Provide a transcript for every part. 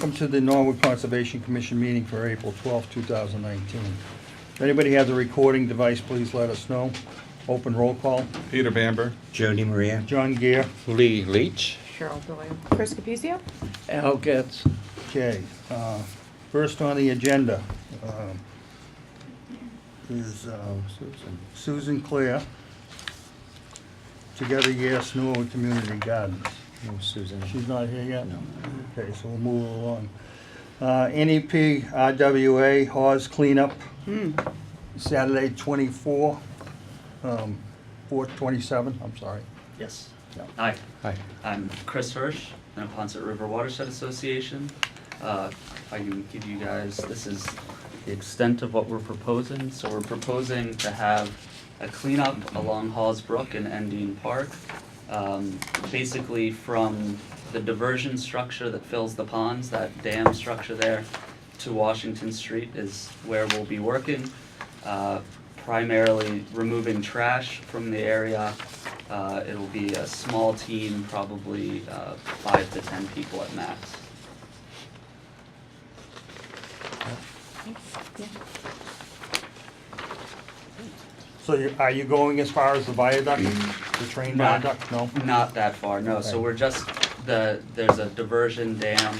Welcome to the Norwood Conservation Commission meeting for April 12, 2019. If anybody has a recording device, please let us know. Open roll call. Peter Bamber. Jody Maria. John Gear. Lee Leach. Cheryl Doyle. Chris Capuzio? Al Getz. Okay. First on the agenda is Susan Clare. Together Yes, Norwood Community Gardens. No, Susan. She's not here yet? No. Okay, so we'll move along. NEP RWA Hawes Cleanup, Saturday 4/27, I'm sorry. Yes. Yeah. Hi, Hi. I'm Chris Hirsch, the Neponset River Watershed Association. I can give you guys, this is the extent of what we're proposing. So we're proposing to have a cleanup along Halls Brook and Endine Park. Basically from the diversion structure that fills the ponds, that dam structure there, to Washington Street is where we'll be working. Primarily removing trash from the area. It'll be a small team, probably 5 to 10 people at max. So are you going as far as the viaduct, the train Not- viaduct? No? Not that far, no. So Okay. we're just, there's a diversion dam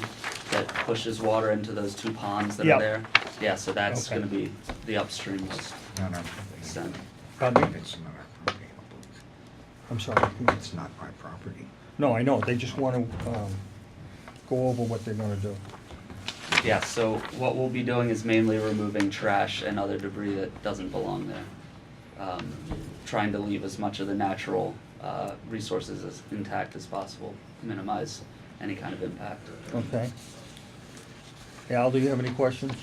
that pushes water into those two ponds that Yep. are there. Yeah, so that's Okay. gonna be the upstream extent. Pardon me? It's not our property, I believe. I'm sorry. It's not my property. No, I know, they just want to go over what they're gonna do. Yeah, so what we'll be doing is mainly removing trash and other debris that doesn't belong there. Trying to leave as much of the natural resources as intact as possible, minimize any kind of impact. Okay. Al, do you have any questions?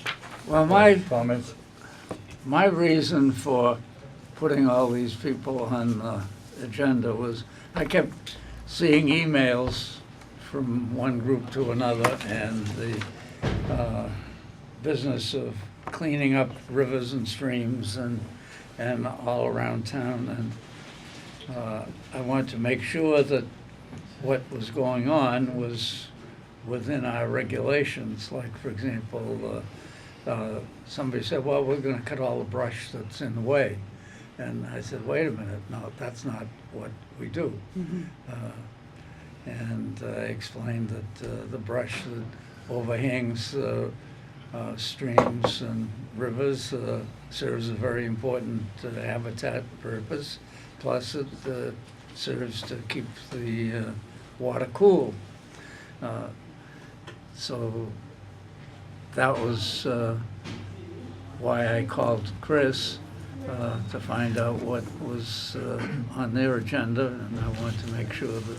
Well, Comments? my reason for putting all these people on the agenda was I kept seeing emails from one group to another, and the business of cleaning up rivers and streams and all around town, and I wanted to make sure that what was going on was within our regulations. Like, for example, somebody said, well, we're going to cut all the brush that's in the way. And I said, wait a minute, no, that's not what we do. And I explained that the brush that overhangs streams and rivers serves a very important habitat purpose. Plus, it serves to keep the water cool. So that was why I called Chris to find out what was on their agenda, and I wanted to make sure that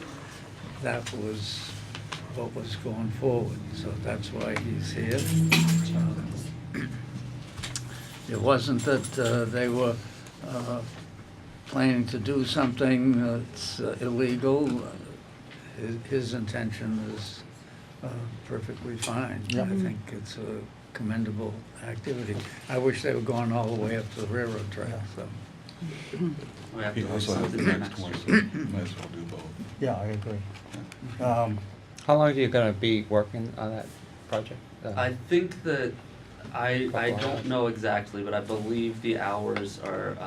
that was what was going forward. So that's why he's here. It wasn't that they were planning to do something that's illegal. His intention is perfectly fine. Yep. I think it's a commendable activity. I wish they were going all the way up to the railroad track, so. We have He to do also has the something there next next one, year. so might as well do both. Yeah, I agree. How long are you gonna be working on that project? I think that, I Couple don't hours. know exactly, but I believe the hours are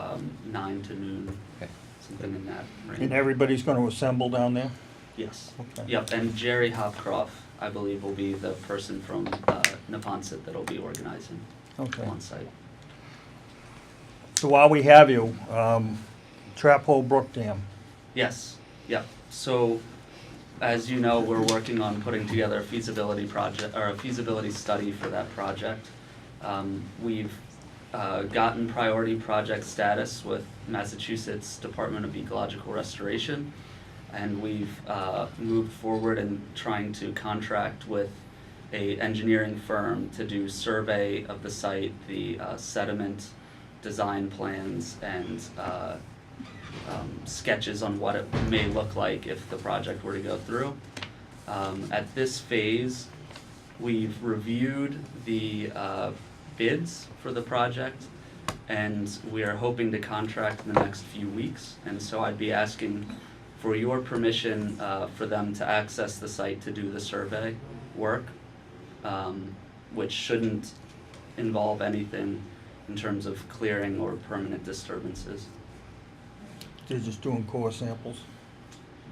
9 to noon, Okay. something in that range. And everybody's gonna assemble down there? Yes. Okay. Yep, and Jerry Hopcroft, I believe, will be the person from Neponset that'll be organizing Okay. on site. So while we have you, Trap Hole Brook Dam. Yes, yep. So, as you know, we're working on putting together a feasibility project, or a feasibility study for that project. We've gotten priority project status with Massachusetts Department of Ecological Restoration, and we've moved forward in trying to contract with a engineering firm to do survey of the site, the sediment design plans, and sketches on what it may look like if the project were to go through. At this phase, we've reviewed the bids for the project, and we are hoping to contract in the next few weeks. And so I'd be asking for your permission for them to access the site to do the survey work. which shouldn't involve anything in terms of clearing or permanent disturbances. They're just doing core samples?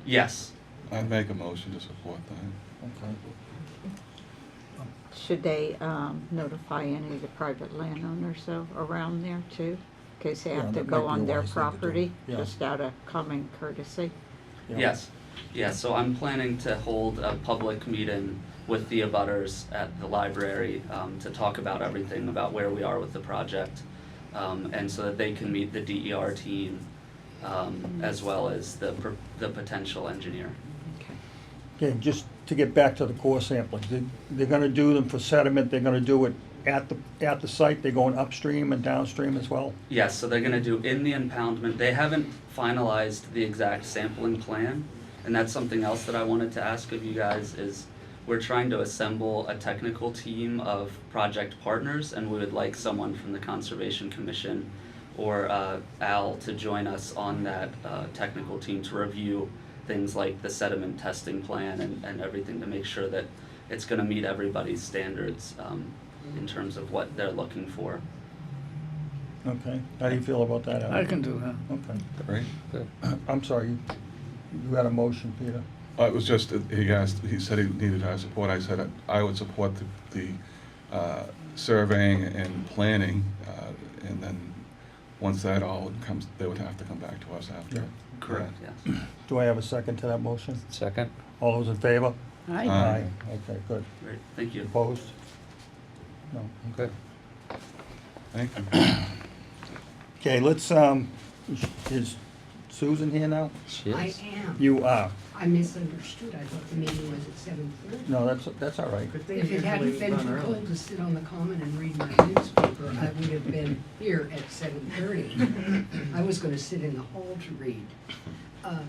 Yes, I'd make a motion to support that. Okay. Should they notify any of the private landowners though around there too? In case they Yeah, have to that go might be on a their wise thing to do. property, Yeah. just out of common courtesy? Yeah. yes. Yeah, so I'm planning to hold a public meeting with the abutters at the library to talk about everything, about where we are with the project, and so that they can meet the DER team, as well as the potential engineer. Okay. Okay, just to get back to the core sampling, they're gonna do them for sediment, they're gonna do it at the site, they're going upstream and downstream as well? Yes, so they're gonna do in the impoundment, they haven't finalized the exact sampling plan, and that's something else that I wanted to ask of you guys is, we're trying to assemble a technical team of project partners, and we would like someone from the Conservation Commission or Al to join us on that technical team to review things like the sediment testing plan and everything to make sure that it's gonna meet everybody's standards in terms of what they're looking for. Okay, how do you feel about that, Al? I can do that. Okay. Great. Good. I'm sorry, you had a motion, Peter? It was just, he said he needed our support. I said I would support the surveying and planning, and then once that all comes, they would have to come back to us after. Yeah. Correct, yes. Do I have a second to that motion? Second? All those in favor? Aye. Okay, good. Great, thank you. Opposed? No. Good. Thank you. Okay, let's, is Susan here now? She I is. am. You are. I misunderstood. I thought the meeting was at 7:30. No, that's all right. If it hadn't been too cold to sit on the common and read my newspaper, I would have been here at 7:30. I was gonna sit in the hall to read. I'm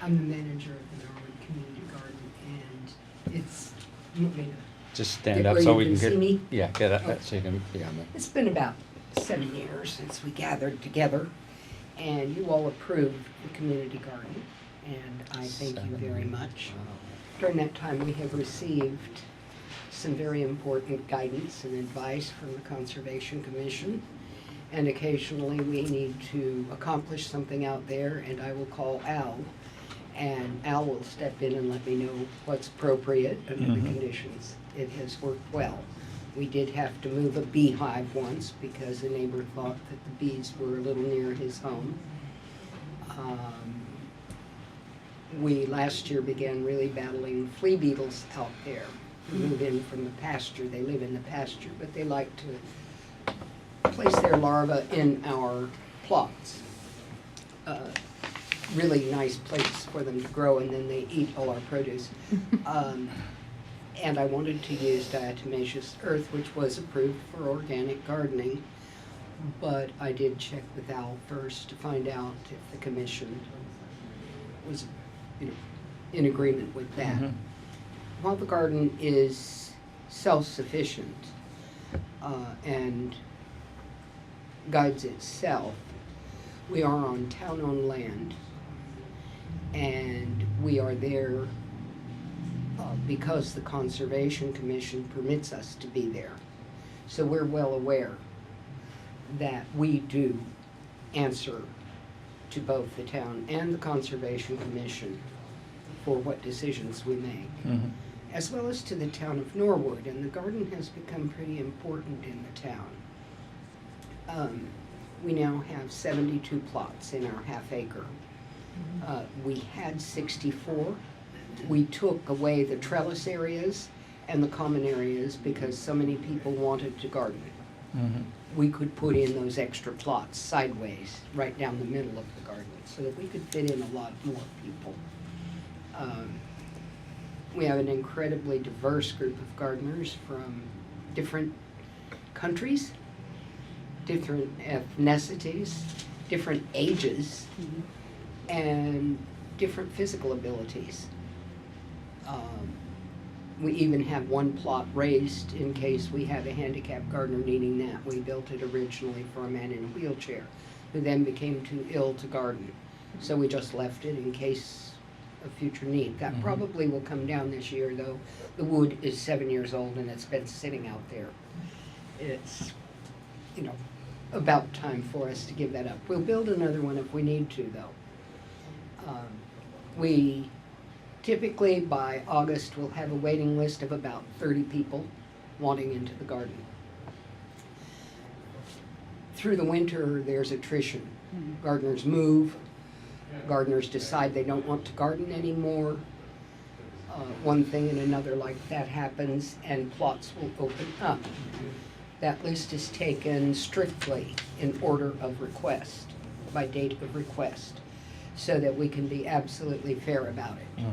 the manager of the Norwood Community Garden, and it's, you want me to- Just stand Get up where so you we can can get. see me? Yeah, get up, Oh. so you can be on the. It's been about 7 years since we gathered together, and you all approved the community garden, and I thank you 7 very years. much. During that time, we have received some very important guidance and advice from the Conservation Commission, and occasionally we need to accomplish something out there, and I will call Al, and Al will step in and let me know what's appropriate under the Mhm. conditions. It has worked well. We did have to move a beehive once because a neighbor thought that the bees were a little near his home. We last year began really battling flea beetles out there who move in from the pasture. They live in the pasture, but they like to place their larvae in our plots. Really nice place for them to grow, and then they eat all our produce. And I wanted to use diatomaceous earth, which was approved for organic gardening, but I did check with Al first to find out if the commission was, in agreement with that. Mhm. While the garden is self-sufficient and guides itself, we are on town-owned land, and we are there because the Conservation Commission permits us to be there. So we're well aware that we do answer to both the town and the Conservation Commission for what decisions we make, Mhm. as well as to the town of Norwood, and the garden has become pretty important in the town. We now have 72 plots in our half acre. We had 64. We took away the trellis areas and the common areas because so many people wanted to garden. Mhm. We could put in those extra plots sideways, right down the middle of the garden, so that we could fit in a lot more people. We have an incredibly diverse group of gardeners from different countries, different ethnicities, different ages, and different physical abilities. We even have one plot raised in case we have a handicapped gardener needing that. We built it originally for a man in a wheelchair, who then became too ill to garden. So we just left it in case of future need. That probably will come down this year, though. The wood is 7 years old and it's been sitting out there. It's, you know, about time for us to give that up. We'll build another one if we need to, though. We typically, by August, will have a waiting list of about 30 people wanting into the garden. Through the winter, there's attrition. Gardeners move. Gardeners decide they don't want to garden anymore. One thing and another like that happens, and plots will open up. That list is taken strictly in order of request, by date of request, so that we can be absolutely fair about it.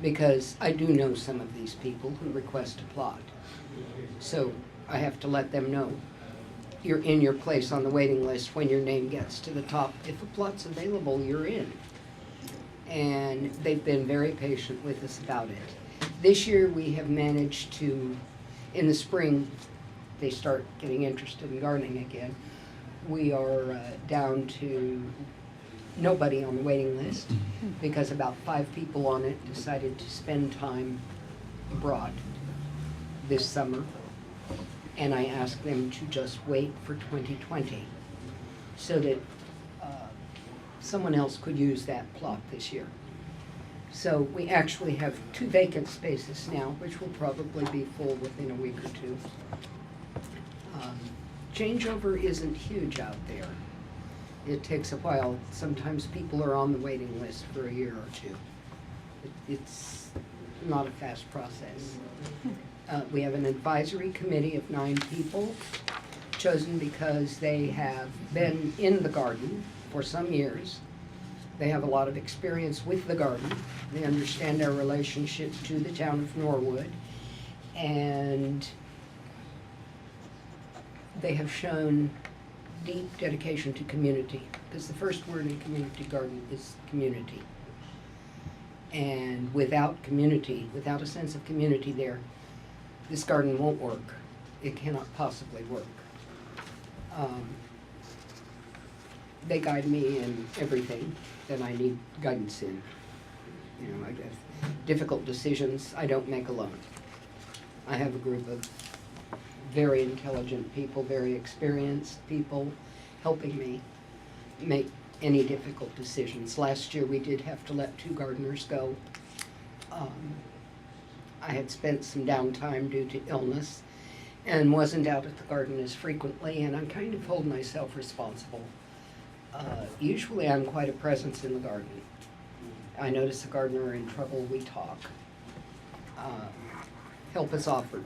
Because I do know some of these people who request a plot. So I have to let them know you're in your place on the waiting list when your name gets to the top. If a plot's available, you're in. And they've been very patient with us about it. This year we have managed to, in the spring, they start getting interested in gardening again. We are down to nobody on the waiting list because about 5 people on it decided to spend time abroad this summer. And I asked them to just wait for 2020 so that someone else could use that plot this year. So we actually have 2 vacant spaces now, which will probably be full within a week or 2. Changeover isn't huge out there. It takes a while. Sometimes people are on the waiting list for a year or 2. It's not a fast process. We have an advisory committee of 9 people, chosen because they have been in the garden for some years. They have a lot of experience with the garden. They understand our relationship to the town of Norwood. And they have shown deep dedication to community, because the first word in community garden is community. And without community, without a sense of community there, this garden won't work. It cannot possibly work. They guide me in everything that I need guidance in. You know, I guess difficult decisions I don't make alone. I have a group of very intelligent people, very experienced people helping me make any difficult decisions. Last year we did have to let 2 gardeners go. I had spent some downtime due to illness and wasn't out at the garden as frequently, and I kind of hold myself responsible. Usually I'm quite a presence in the garden. I notice a gardener in trouble, we talk. Help is offered.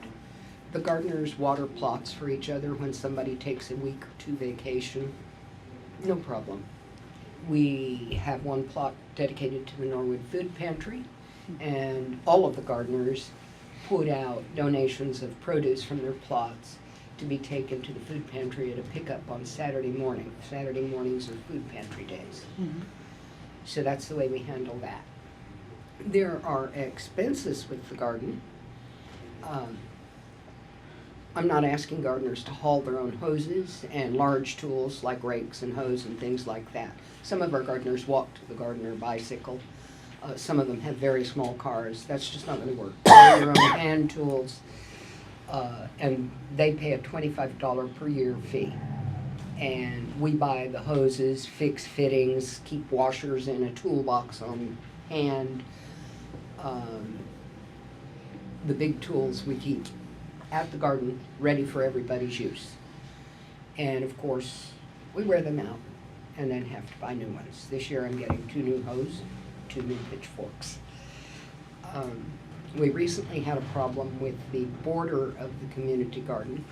The gardeners water plots for each other when somebody takes a week or 2 vacation. No problem. We have 1 plot dedicated to the Norwood Food Pantry, and all of the gardeners put out donations of produce from their plots to be taken to the food pantry at a pickup on Saturday morning. Saturday mornings are food pantry days. So that's the way we handle that. There are expenses with the garden. I'm not asking gardeners to haul their own hoses and large tools like rakes and hoes and things like that. Some of our gardeners walk to the garden or bicycle. Some of them have very small cars. That's just not going to work. Carry your own hand tools, and they pay a $25 per year fee. And we buy the hoses, fix fittings, keep washers in a toolbox on hand. The big tools we keep at the garden, ready for everybody's use. And of course, we wear them out and then have to buy new ones. This year I'm getting 2 new hoes, 2 new pitchforks. We recently had a problem with the border of the community garden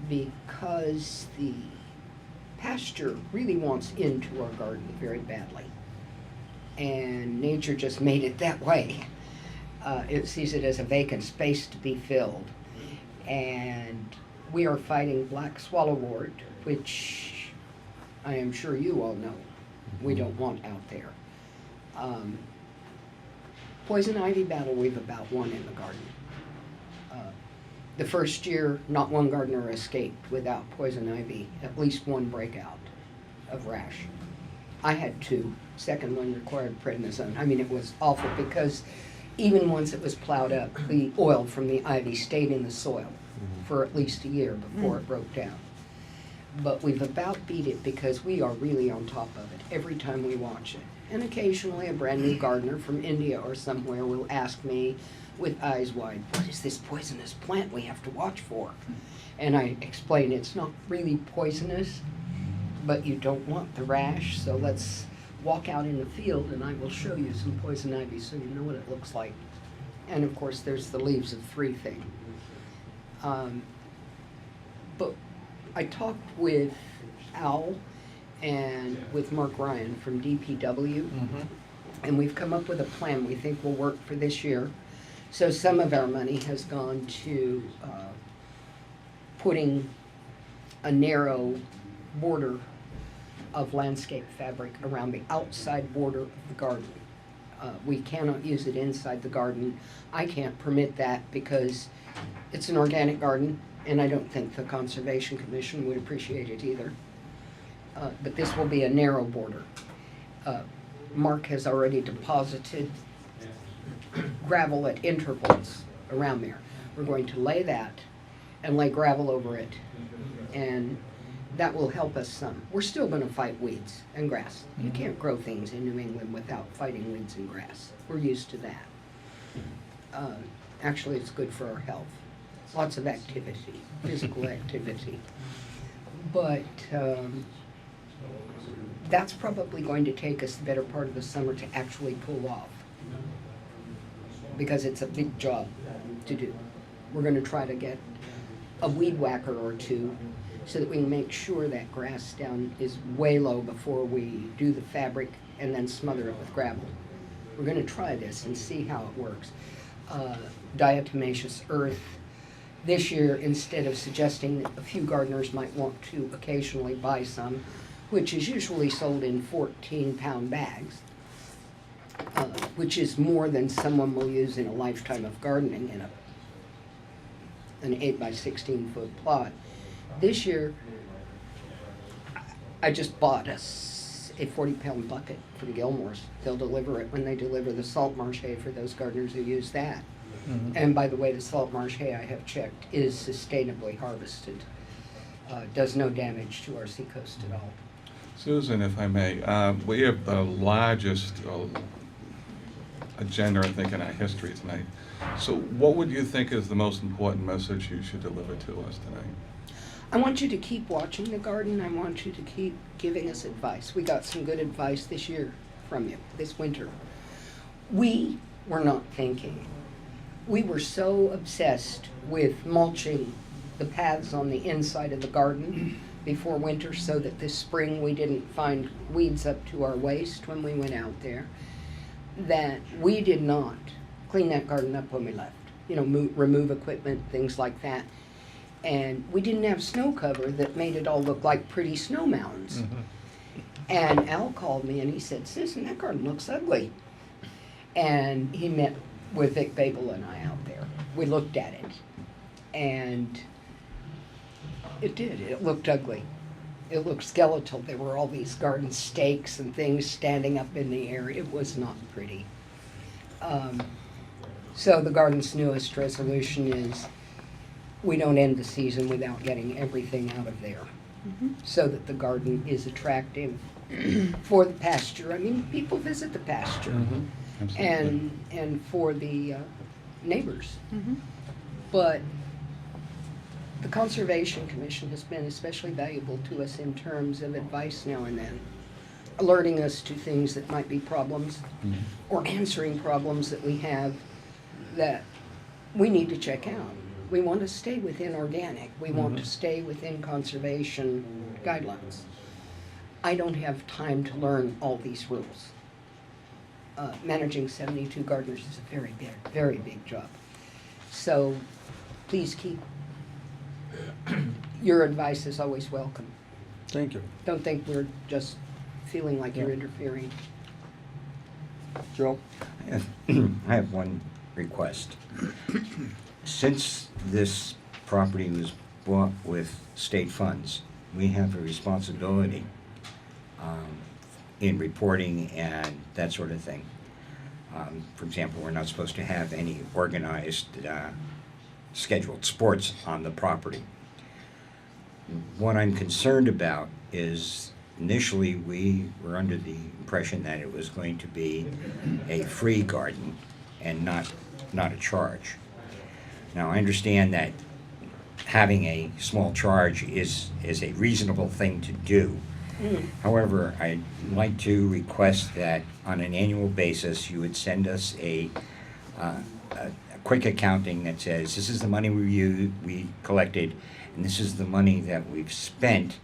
because the pasture really wants into our garden very badly. And nature just made it that way. It sees it as a vacant space to be filled. And we are fighting black swallowwort, which I am sure you all know we don't want out there. Poison ivy battle, we've about won in the garden. The first year, not one gardener escaped without poison ivy, at least 1 breakout of rash. I had two. Second one required prednisone. I mean, it was awful because even once it was plowed up, the oil from the ivy stayed in the soil for at least a year before it broke down. But we've about beat it because we are really on top of it every time we watch it. And occasionally a brand new gardener from India or somewhere will ask me with eyes wide, what is this poisonous plant we have to watch for? And I explain it's not really poisonous, but you don't want the rash, so let's walk out in the field and I will show you some poison ivy so you know what it looks like. And of course there's the leaves of 3 thing. But I talked with Al and with Mark Ryan from DPW, and we've come up with a plan we think will work for this year. So some of our money has gone to putting a narrow border of landscape fabric around the outside border of the garden. We cannot use it inside the garden. I can't permit that because it's an organic garden, and I don't think the Conservation Commission would appreciate it either. But this will be a narrow border. Mark has already deposited gravel at intervals around there. We're going to lay that and lay gravel over it, and that will help us some. We're still going to fight weeds and grass. You can't grow things in New England without fighting weeds and grass. We're used to that. Actually, it's good for our health. Lots of activity, physical activity. But that's probably going to take us the better part of the summer to actually pull off, because it's a big job to do. We're going to try to get a weed whacker or two so that we can make sure that grass down is way low before we do the fabric and then smother it with gravel. We're going to try this and see how it works. Diatomaceous earth. This year, instead of suggesting that a few gardeners might want to occasionally buy some, which is usually sold in 14-pound bags, which is more than someone will use in a lifetime of gardening in an 8 by 16-foot plot. This year, I just bought a 40-pound bucket for the Gilmores. They'll deliver it when they deliver the salt marsh hay for those gardeners who use that. And by the way, the salt marsh hay I have checked is sustainably harvested. Does no damage to our seacoast at all. Susan, if I may, we have the largest agenda, I think, in our history tonight. So what would you think is the most important message you should deliver to us tonight? I want you to keep watching the garden. I want you to keep giving us advice. We got some good advice this year from you, this winter. We were not thinking. We were so obsessed with mulching the paths on the inside of the garden before winter so that this spring we didn't find weeds up to our waist when we went out there, that we did not clean that garden up when we left. You know, remove equipment, things like that. And we didn't have snow cover that made it all look like pretty snow mountains. And Al called me and he said, Susan, that garden looks ugly. And he met with Vic Babel and I out there. We looked at it, and it did. It looked ugly. It looked skeletal. There were all these garden stakes and things standing up in the air. It was not pretty. So the garden's newest resolution is we don't end the season without getting everything out of there, so that the garden is attractive for the pasture. I mean, people visit the pasture. Absolutely. And for the neighbors. But the Conservation Commission has been especially valuable to us in terms of advice now and then, alerting us to things that might be problems, or answering problems that we have that we need to check out. We want to stay within organic. We want to stay within conservation guidelines. I don't have time to learn all these rules. Managing 72 gardeners is a very big job. So please keep, your advice is always welcome. Thank you. Don't think we're just feeling like you're interfering. Joe? I have one request. Since this property was bought with state funds, we have a responsibility in reporting and that sort of thing. For example, we're not supposed to have any organized scheduled sports on the property. What I'm concerned about is initially we were under the impression that it was going to be a free garden and not a charge. Now, I understand that having a small charge is a reasonable thing to do. However, I'd like to request that on an annual basis, you would send us a quick accounting that says, this is the money we collected, and this is the money that we've spent,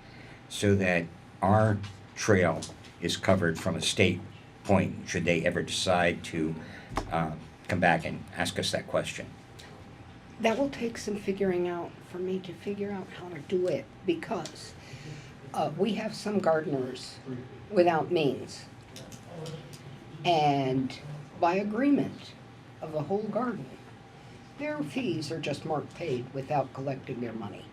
so that our trail is covered from a state point, should they ever decide to come back and ask us that question. That will take some figuring out for me to figure out how to do it, because we have some gardeners without means. And by agreement of the whole garden, their fees are just marked paid without collecting their money.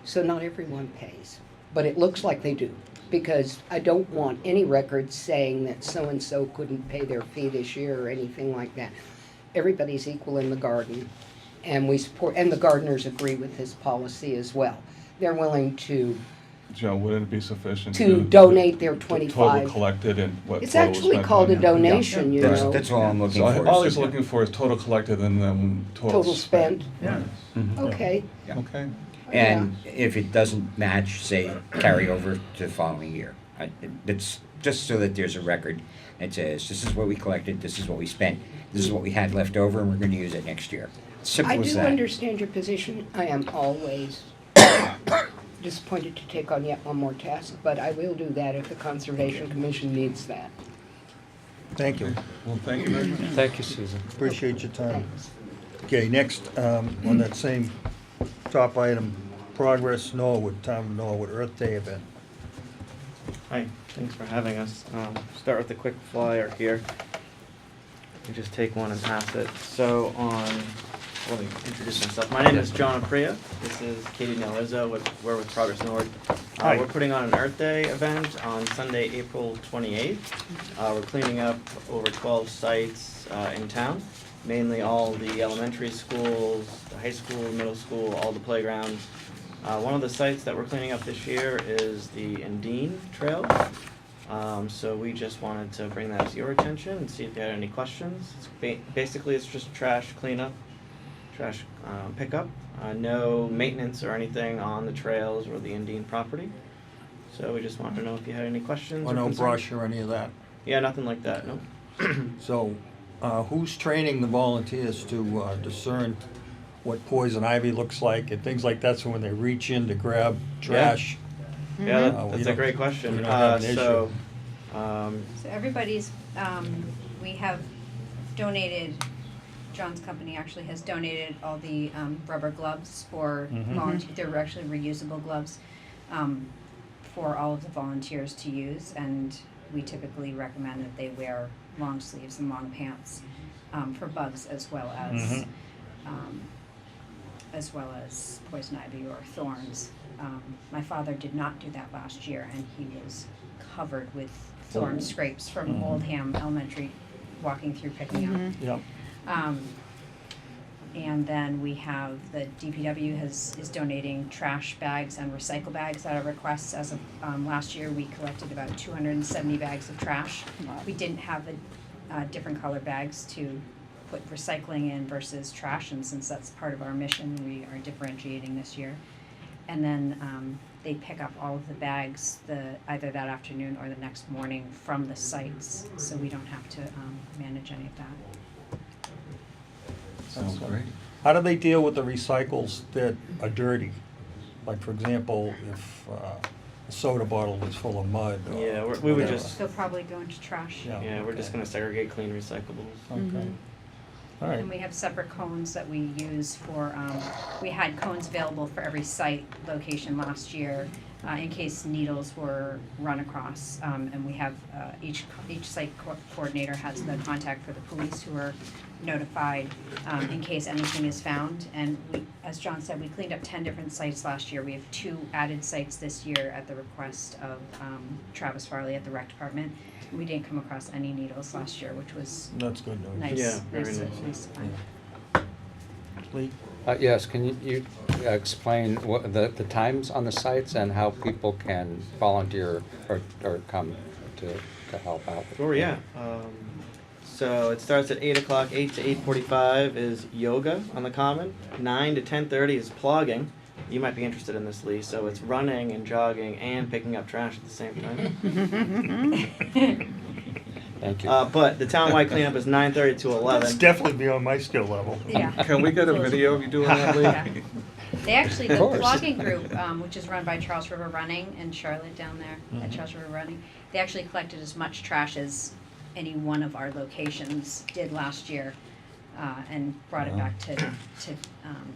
So not everyone pays, but it looks like they do, because I don't want any records saying that so-and-so couldn't pay their fee this year or anything like that. Everybody's equal in the garden, and we support, and the gardeners agree with this policy as well. They're willing to Joe, wouldn't it be sufficient donate their the 25. total collected and what It's total was actually spent called on a it? donation, you know. That's all I'm looking So for. all is- he's looking for is total collected and then Total spent. Yeah. Okay. Yeah. Okay. And if it doesn't match, say, carry over to the following year. It's just so that there's a record that says, this is what we collected, this is what we spent, this is what we had left over, and we're gonna use it next year. Simple I as do that. understand your position. I am always disappointed to take on yet one more task, but I will do that if the Conservation Commission needs that. Thank you. Well, thank you very much. Thank you, Susan. Appreciate your time. Thanks. Okay, next, on that same top item, Progress Norwood, Town of Norwood Earth Day event. Hi, thanks for having us. Start with a quick flyer here. You just take one and pass it. So let me introduce myself. My name is John Apria. This is Katie Nelizzo. We're with Progress Norwood. Hi. We're putting on an Earth Day event on Sunday, April 28th. We're cleaning up over 12 sites in town, mainly all the elementary schools, the high school, middle school, all the playgrounds. One of the sites that we're cleaning up this year is the Undine Trail. So we just wanted to bring that to your attention and see if you had any questions. Basically, it's just trash cleanup, trash pickup. No maintenance or anything on the trails or the Undine property. So we just wanted to know if you had any questions Or or no concerns. brush or any of that. Yeah, nothing like that, no. So, who's training the volunteers to discern what poison ivy looks like and things like that, so when they reach in to grab trash? Yeah, we that's a don't- great question. we don't have an So, So everybody's, we have donated, John's company actually has donated all the rubber gloves for Mhm. volunteers. They're actually reusable gloves for all of the volunteers to use, and we typically recommend that they wear long sleeves and long pants for bugs Mhm. as well as poison ivy or thorns. My father did not do that last year, and he was covered with thorn scrapes from Mhm. Oldham Elementary, walking through picking up. Yep. And then we have the DPW is donating trash bags and recycle bags at our request. As of last year, we collected about 270 bags of trash. We didn't have the different color bags to put recycling in versus trash, and since that's part of our mission, we are differentiating this year. And then they pick up all of the bags either that afternoon or the next morning from the sites, so we don't have to manage any of that. Sounds great. How do they deal with the recycles that are dirty? Like, for example, if a soda bottle was full of mud or yeah, we would whatever. just, They'll probably go into trash. yeah, we're just okay. gonna segregate clean recyclables. Okay. All right. And we have separate cones that we use for, we had cones available for every site location last year. in case needles were run across. And we have, each site coordinator has the contact for the police who are notified in case anything is found. And we, as John said, we cleaned up 10 different sites last year. We have 2 added sites this year at the request of Travis Farley at the rec department. We didn't come across any needles last year, which was That's good news. nice. Yeah, very nice to- nice. nice to find. Lee? Yes, can you explain what the times on the sites and how people can volunteer or come to help out? Where we at? So it starts at 8 o'clock. 8 to 8:45 is yoga on the common. 9 to 10:30 is plogging. You might be interested in this, Lee. So it's running and jogging and picking up trash at the same time. Thank you. But the townwide cleanup is 9:30 to That's 11. definitely beyond my skill level. Yeah. Can we get a video of you doing that, Lee? Yeah. They actually, the Of course. blogging group, which is run by Charles River Running and Charlotte down there at Charles River Running, they actually collected as much trash as any one of our locations did last year, and brought it back to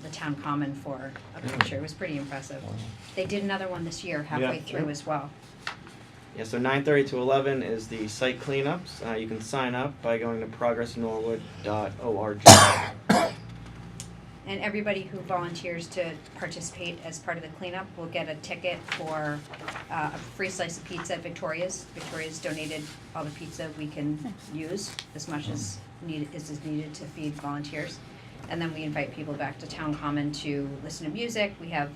the town common for a picture. It was pretty impressive. They did another one this year halfway Yeah. through as well. Yeah, so 9:30 to 11 is the site cleanups. You can sign up by going to progressnorwood.org. And everybody who volunteers to participate as part of the cleanup will get a ticket for a free slice of pizza at Victoria's. Victoria's donated all the pizza we can use, as much as is needed to feed volunteers. And then we invite people back to Town Common to listen to music. We have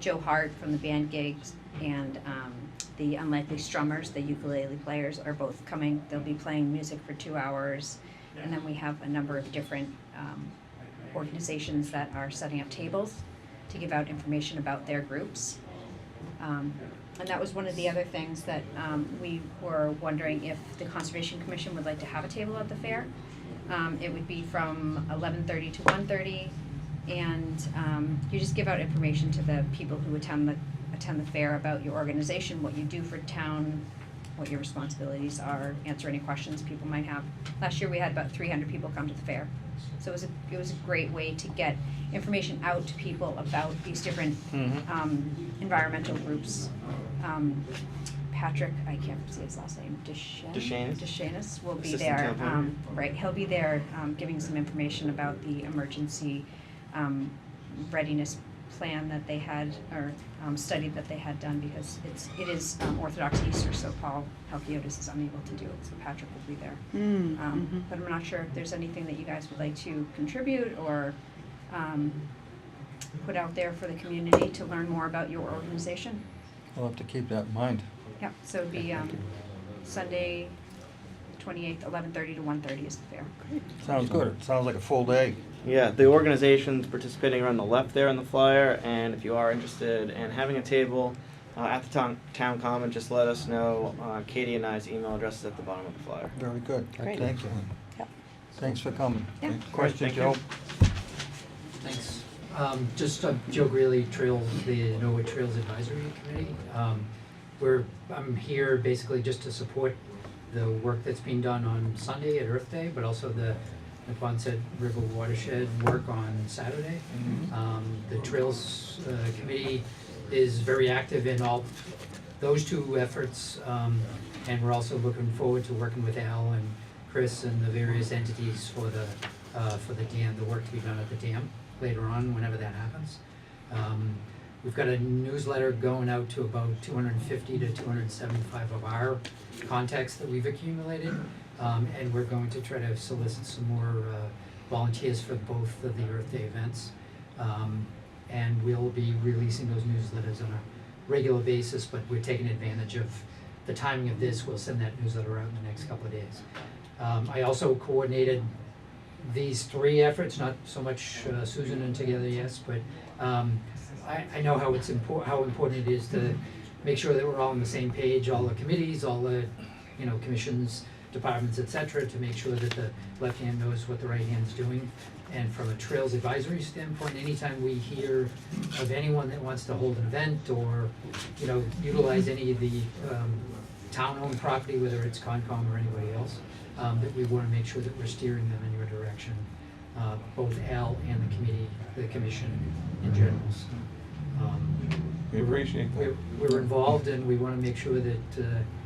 Joe Hart from the band gigs and the Unlikely Strummers, the ukulele players, are both coming. They'll be playing music for 2 hours. And then we have a number of different organizations that are setting up tables to give out information about their groups. And that was one of the other things that we were wondering if the Conservation Commission would like to have a table at the fair. It would be from 11:30 to 1:30, and you just give out information to the people who attend the fair about your organization, what you do for town, what your responsibilities are, answer any questions people might have. Last year we had about 300 people come to the fair. So it was a great way to get information out to people about these different environmental groups. Patrick, I can't see his last name, Deshanis will be Assistant there. town planner. Right, he'll be there giving some information about the emergency readiness plan that they had, or study that they had done, because it is Orthodox Easter, so Paul Halkiotis is unable to do it, so Patrick will be there. But I'm not sure if there's anything that you guys would like to contribute or put out there for the community to learn more about your organization. We'll have to keep that in mind. Yeah, so it'd be Sunday, 28th, 11:30 to 1:30 is the fair. Sounds good. It sounds like a full day. Yeah, the organizations participating are on the left there on the flyer, and if you are interested in having a table at the town common, just let us know. Katie and I's email address is at the bottom of the flyer. Very good. Great. Thank you. Yep. Thanks for coming. Yeah. Questions, Thank you. Joe? Thanks. Just Joe Greeley, the Norwood Trails Advisory Committee. I'm here basically just to support the work that's being done on Sunday at Earth Day, but also the Quonset River Watershed work on Saturday. The Trails Committee is very active in all those two efforts, and we're also looking forward to working with Al and Chris and the various entities for the dam, the work to be done at the dam later on, whenever that happens. We've got a newsletter going out to about 250 to 275 of our contacts that we've accumulated, and we're going to try to solicit some more volunteers for both of the Earth Day events. And we'll be releasing those newsletters on a regular basis, but we're taking advantage of the timing of this. We'll send that newsletter out in the next couple of days. I also coordinated these three efforts, not so much Susan and Together Yes, but I know how important it is to make sure that we're all on the same page, all the committees, all the commissions, departments, etc., to make sure that the left hand knows what the right hand's doing. And from a Trails Advisory standpoint, anytime we hear of anyone that wants to hold an event or utilize any of the town-owned property, whether it's Concom or anybody else, that we want to make sure that we're steering them in your direction, both Al and the commission in general. So, We appreciate that. We're involved, and we want to make sure that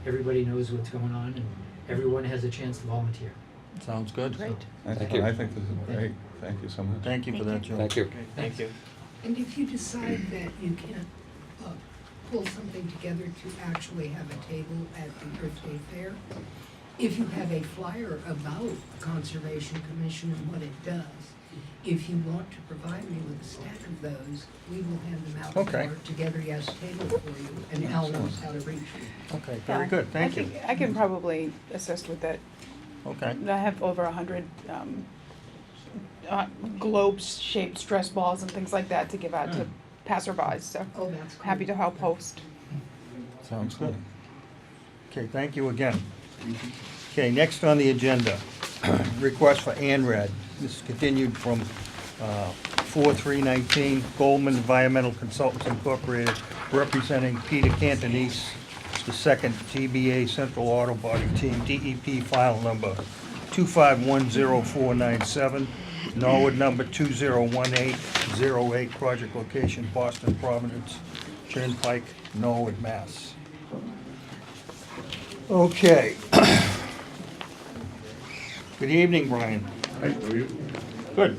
everybody knows what's going on, and everyone has a chance to volunteer. Sounds good. Great. Excellent. you. I think this is great. Thank you so much. Thank you for that, Joe. Thank you. Thank you. And if you decide that you can't pull something together to actually have a table at the Earth Day Fair, if you have a flyer about the Conservation Commission and what it does, if you want to provide me with a stack of those, we will hand them out Okay. for Together Yes Table for you, and Al knows how to reach you. Okay, very good, thank you. I can probably assist with it. Okay, I have over 100 globe-shaped stress balls and things like that to give out to passerbys, so Oh, that's cool. happy to help host. sounds good. Okay, thank you again. Okay, next on the agenda, request for ANRAD. This is continued from 4/3/19, Goldman Environmental Consultants Incorporated, representing Peter Cantonese, the second TBA Central Auto Body Team, DEP file number 2510497, Norwood number 201808, project location Boston Providence Turnpike, Norwood, Mass. Okay. Good evening, Brian. Hi, how are you? Good.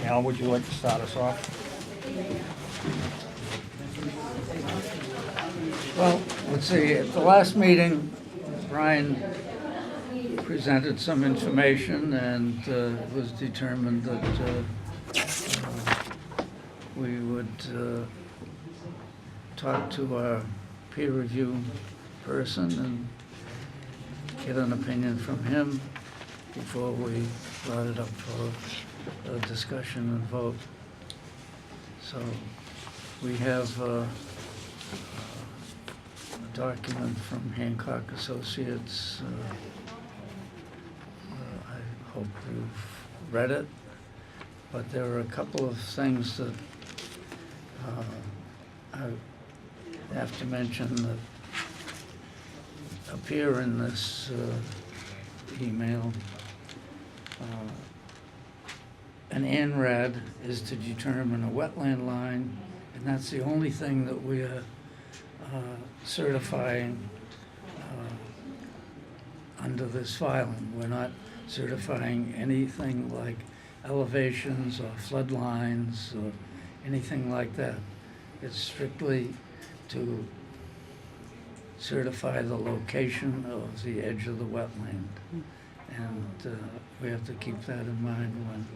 Al, would you like to start us off? Well, let's see, at the last meeting, Brian presented some information, and it was determined that we would talk to our peer review person and get an opinion from him before we brought it up for a discussion and vote. So we have a document from Hancock Associates. I hope you've read it, but there are a couple of things that I have to mention that appear in this email. An ANRAD is to determine a wetland line, and that's the only thing that we are certifying under this filing. We're not certifying anything like elevations or flood lines or anything like that. It's strictly to certify the location of the edge of the wetland. And we have to keep that in mind when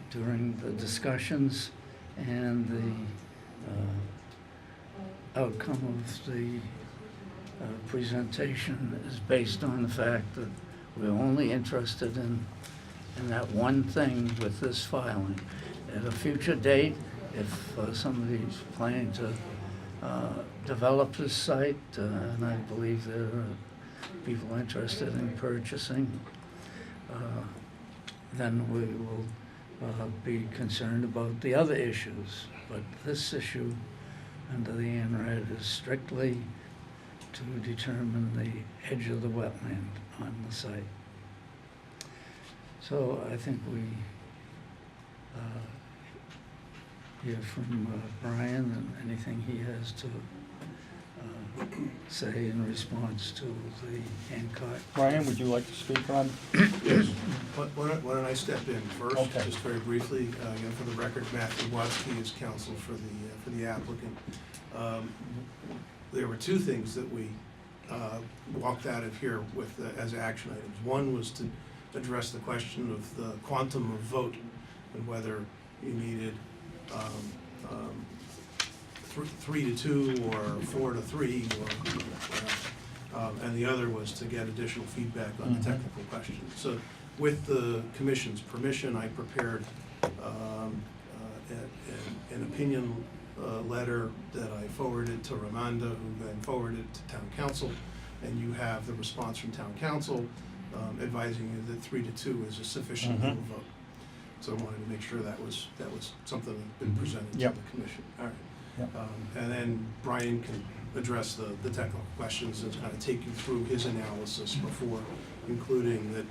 during the discussions, and the outcome of the presentation is based on the fact that we're only interested in that one thing with this filing. At a future date, if somebody's planning to develop this site, and I believe there are people interested in purchasing, then we will be concerned about the other issues. But this issue under the ANRAD is strictly to determine the edge of the wetland on the site. So I think we hear from Brian and anything he has to say in response to the Hancock. Brian, would you like to speak on? Yes. Why don't I step in first, Okay. just very briefly, again, for the record, Matthew Watsky is counsel for the applicant. There were two things that we walked out of here with as action items. One was to address the question of the quantum of vote and whether you needed 3-2 or 4-3, and the other was to get additional feedback on the technical questions. So with the commission's permission, I prepared an opinion letter that I forwarded to Ramonda, who then forwarded it to town council, and you have the response from town council advising you that 3-2 is a sufficient legal vote. So I wanted to make sure that was something that had been presented to Yep. the commission. All right. Yep. And then Brian can address the technical questions and kind of take you through his analysis before including that,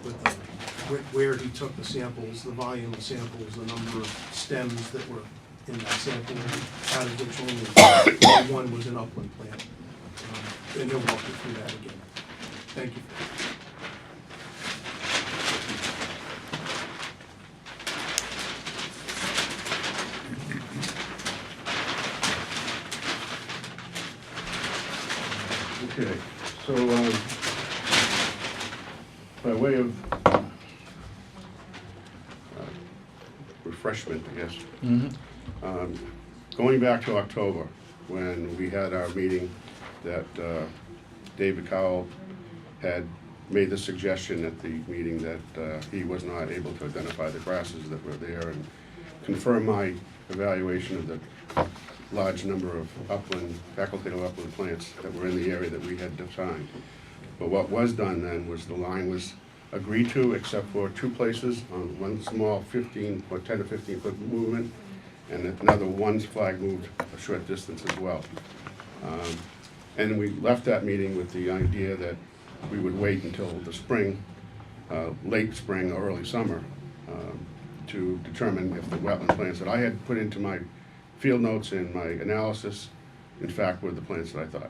with the, where he took the samples, the volume of samples, the number of stems that were in that sample, out of which only one was an upland plant. And he'll walk you through that again. Thank you. Okay, so by way of refreshment, I guess, going back to October, when we had our meeting that David Cowell had made the suggestion at the meeting that he was not able to identify the grasses that were there and confirm my evaluation of the large number of upland, facultative upland plants that were in the area that we had defined. But what was done then was the line was agreed to, except for two places, on one small 15 or 10 to 15 foot movement, and another one flag moved a short distance as well. And we left that meeting with the idea that we would wait until the spring, late spring or early summer, to determine if the wetland plants that I had put into my field notes and my analysis, in fact, were the plants that I thought.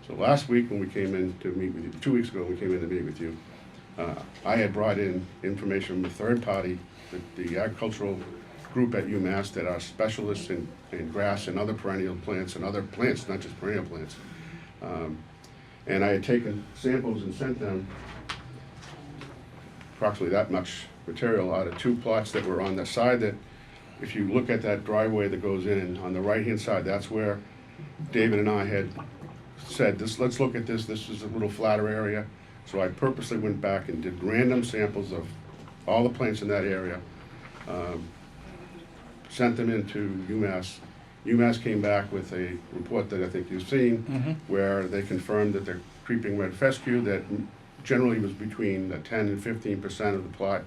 So last week when we came in to meet with you, 2 weeks ago when we came in to meet with you, I had brought in information from a third party, the agricultural group at UMass that are specialists in grass and other perennial plants and other plants, not just perennial plants. And I had taken samples and sent them approximately that much material out of two plots that were on the side that, if you look at that driveway that goes in, on the right-hand side, that's where David and I had said, let's look at this. This is a little flatter area. So I purposely went back and did random samples of all the plants in that area, sent them into UMass. UMass came back with a report that I think you've seen, where they confirmed that the creeping red fescue that generally was between 10 and 15% of the plot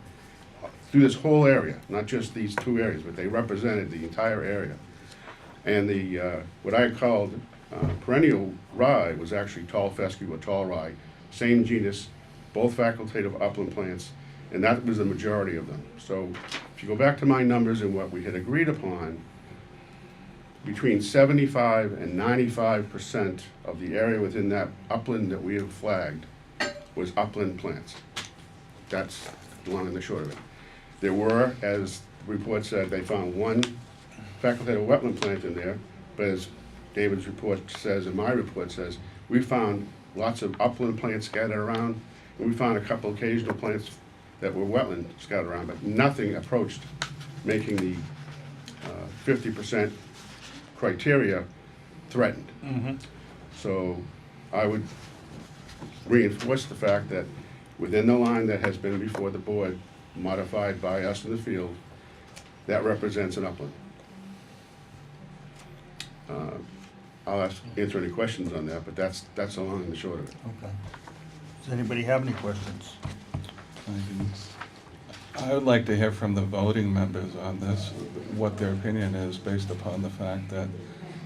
through this whole area, not just these two areas, but they represented the entire area. And the what I called perennial rye was actually tall fescue or tall rye, same genus, both facultative upland plants, and that was the majority of them. So if you go back to my numbers and what we had agreed upon, between 75 and 95% of the area within that upland that we have flagged was upland plants. That's the long and the short of it. There were, as the report said, they found one facultative wetland plant in there, but as David's report says and my report says, we found lots of upland plants scattered around, and we found a couple occasional plants that were wetland scattered around, but nothing approached making the 50% criteria threatened. So I would reinforce the fact that within the line that has been before the board, modified by us in the field, that represents an upland. I'll answer any questions on that, but that's the long and the short of it. Okay. Does anybody have any questions? I would like to hear from the voting members on this, what their opinion is based upon the fact that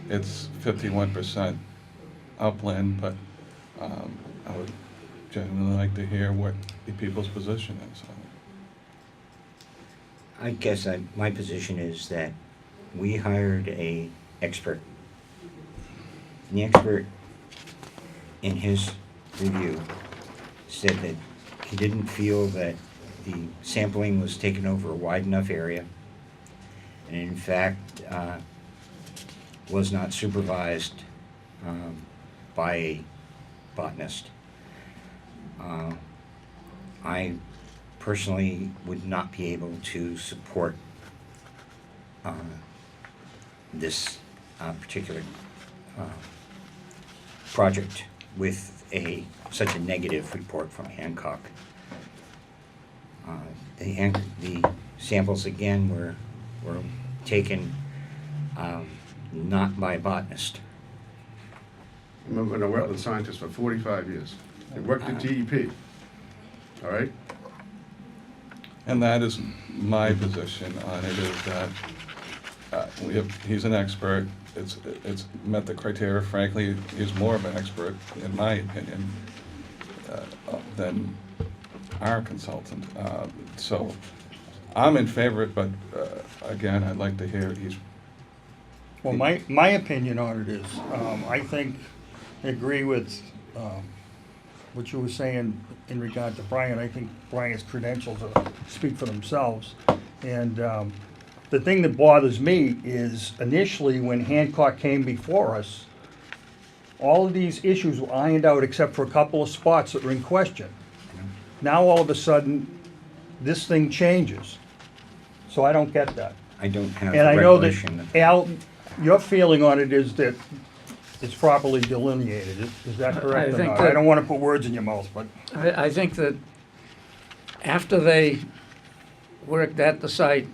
it's 51% upland, but I would genuinely like to hear what the people's position is on it. I guess my position is that we hired a expert. And the expert, in his review, said that he didn't feel that the sampling was taken over a wide enough area, and in fact was not supervised by a botanist. I personally would not be able to support this particular project with such a negative report from Hancock. The samples again were taken not by a botanist. I've been a wetland scientist for 45 years. I worked at DEP, all right? And that is my position on it, is that he's an expert. It's met the criteria. Frankly, he's more of an expert, in my opinion, than our consultant. So I'm in favor of it, but again, I'd like to hear Well, my opinion on it is, I agree with what you were saying in regard to Brian. I think Brian's credentials speak for themselves. And the thing that bothers me is initially when Hancock came before us, all of these issues were ironed out except for a couple of spots that were in question. Now all of a sudden, this thing changes. So I don't get that. I don't have And I know recollection that, Al, your feeling on it is that it's properly delineated. Is that correct or think not? that- I don't want to put words in your mouth, but I think that after they worked at the site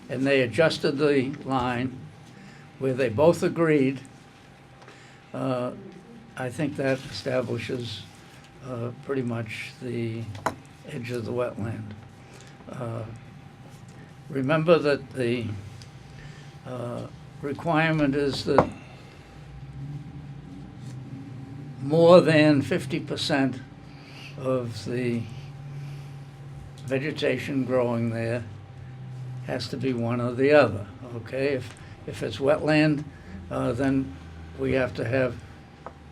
and they adjusted the line where they both agreed, I think that establishes pretty much the edge of the wetland. Remember that the requirement is that more than 50% of the vegetation growing there has to be one or the other, okay? If it's wetland, then we have to have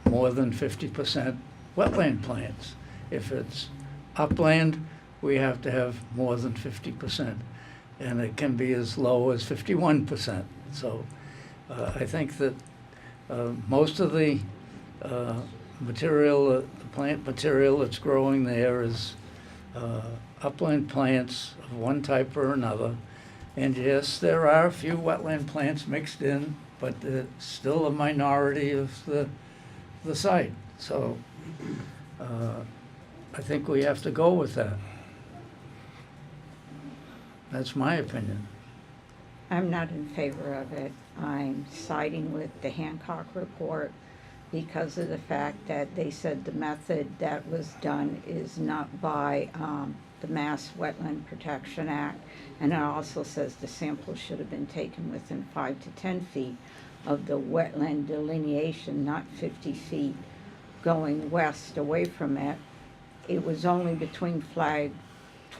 more than 50% wetland plants. If it's upland, we have to have more than 50%. And it can be as low as 51%. So I think that most of the material, the plant material that's growing there is upland plants of one type or another. And yes, there are a few wetland plants mixed in, but they're still a minority of the site. So I think we have to go with that. That's my opinion. I'm not in favor of it. I'm siding with the Hancock report because of the fact that they said the method that was done is not by the Mass Wetland Protection Act. And it also says the sample should have been taken within 5 to 10 feet of the wetland delineation, not 50 feet going west away from it. It was only between flag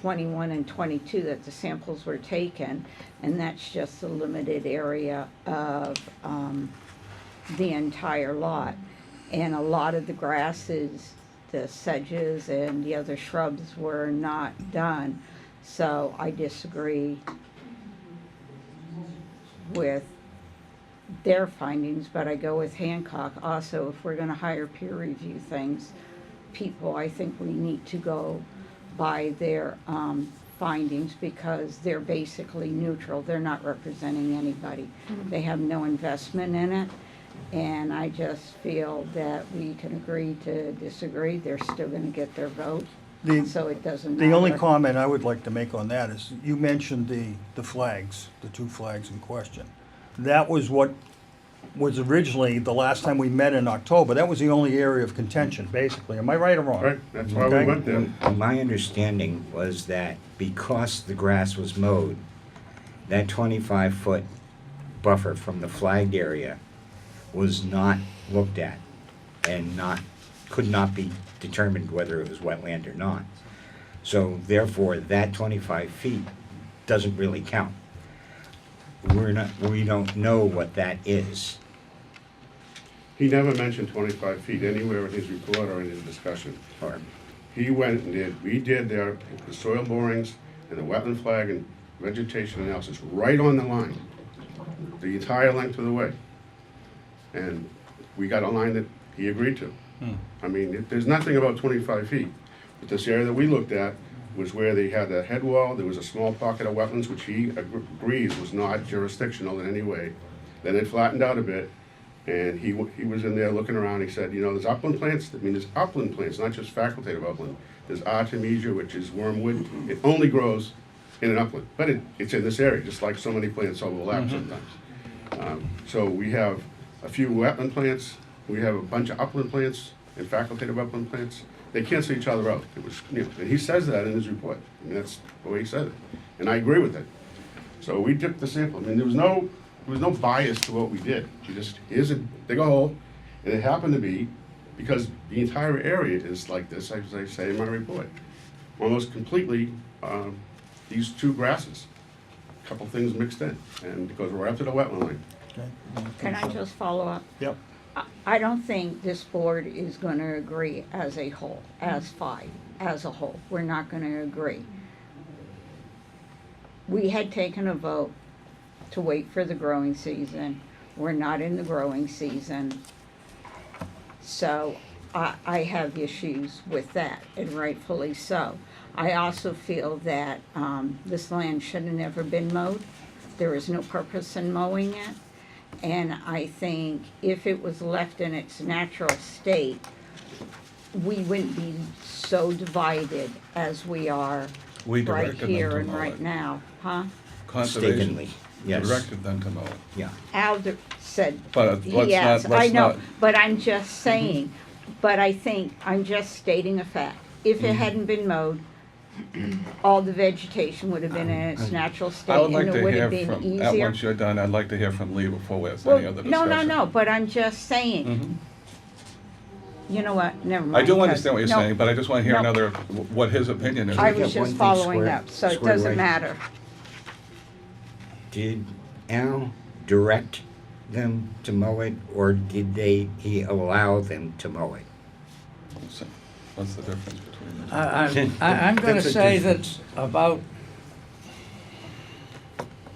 21 and 22 that the samples were taken, and that's just a limited area of the entire lot. And a lot of the grasses, the sedges and the other shrubs were not done. So I disagree with their findings, but I go with Hancock. Also, if we're gonna hire peer review things, people, I think we need to go by their findings because they're basically neutral. They're not representing anybody. They have no investment in it. And I just feel that we can agree to disagree. They're still gonna get their vote, so it doesn't matter. the only comment I would like to make on that is you mentioned the flags, the 2 flags in question. That was what was originally, the last time we met in October, that was the only area of contention, basically. Am I right or wrong? Right, that's why we Okay. went there. My understanding was that because the grass was mowed, that 25-foot buffer from the flagged area was not looked at and could not be determined whether it was wetland or not. So therefore, that 25 feet doesn't really count. We don't know what that is. He never mentioned 25 feet anywhere in his report or in his discussion. Or He went and we did the soil borings and the wetland flag and vegetation analysis right on the line, the entire length of the way. And we got a line that he agreed to. I mean, there's nothing about 25 feet. But this area that we looked at was where they had a head wall, there was a small pocket of wetlands, which he agrees was not jurisdictional in any way. Then it flattened out a bit, and he was in there looking around, he said, you know, there's upland plants, there's upland plants, not just facultative upland. There's Artemisia, which is wormwood, it only grows in an upland, but it's in this area, just like so many plants overlap sometimes. So we have a few wetland plants, we have a bunch of upland plants and facultative upland plants. They cancel each other out. It was, you know, and he says that in his report. I mean, that's the way he said it. And I agree with it. So we took the sample. I mean, there was no was no bias to what we did. We just, here's a big hole, and it happened to be, because the entire area is like this, as I say in my report. Almost completely, these two grasses, a couple things mixed in, and it goes right up to the wetland line. Okay. Can I just follow up? Yep. I don't think this board is gonna agree as a whole, as five, as a whole. We're not gonna agree. We had taken a vote to wait for the growing season. We're not in the growing season. So I have issues with that, and rightfully so. I also feel that this land should have never been mowed. There is no purpose in mowing it. And I think if it was left in its natural state, we wouldn't be so divided as we are We right directed them here to and mow right it. now, huh? Conservation Mistakenly, yes. directed them to mow it. Yeah. Al said, But let's yes, not- I let's know, not- but I'm just saying, but I think, I'm just stating a fact. If Mm-hmm. it hadn't been mowed, all the vegetation would have been in its natural I state, would like and it to would hear have been from, easier. once you're done, I'd like to hear from Lee before we have Well, any other no, discussion. no, but I'm just saying, Mhm. you know what, never mind. I do 'cause- understand what you're no, saying, but I just want to hear no. another, what his opinion is. I Get was one just thing following squared- up, so it squared doesn't away. matter. Did Al direct them to mow it, or did he allow them to mow it? What's the difference between the I'm gonna That's a say that difference. about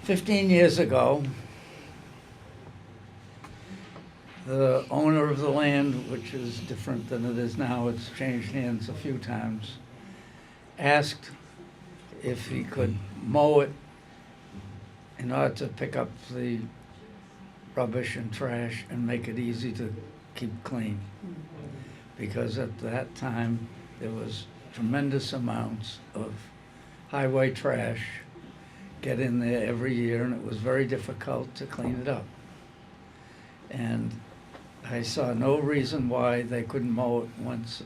15 years ago, the owner of the land, which is different than it is now, it's changed hands a few times, asked if he could mow it in order to pick up the rubbish and trash and make it easy to keep clean. Because at that time, there was tremendous amounts of highway trash get in there every year, and it was very difficult to clean it up. And I saw no reason why they couldn't mow it once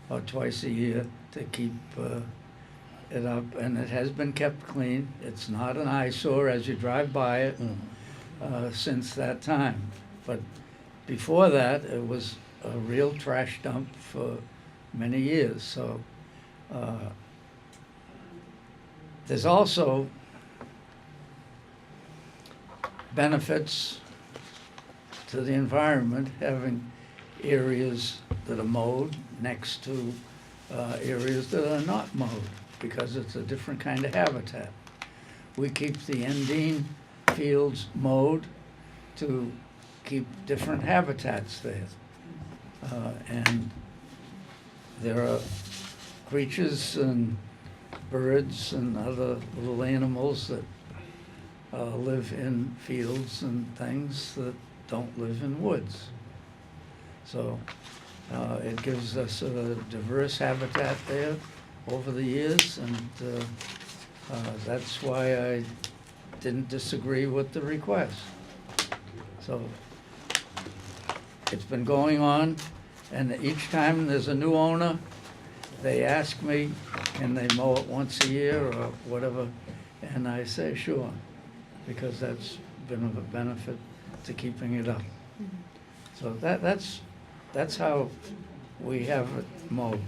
or twice a year to keep it up, and it has been kept clean. It's not an eyesore as you drive by it since that time. But before that, it was a real trash dump for many years. So there's also benefits to the environment having areas that are mowed next to areas that are not mowed, because it's a different kind of habitat. We keep the Endine fields mowed to keep different habitats there. And there are creatures and birds and other little animals that live in fields and things that don't live in woods. So it gives us a diverse habitat there over the years, and that's why I didn't disagree with the request. So it's been going on, and each time there's a new owner, they ask me, can they mow it once a year or whatever, and I say, sure, because that's been of a benefit to keeping it up. So that's how we have it mowed.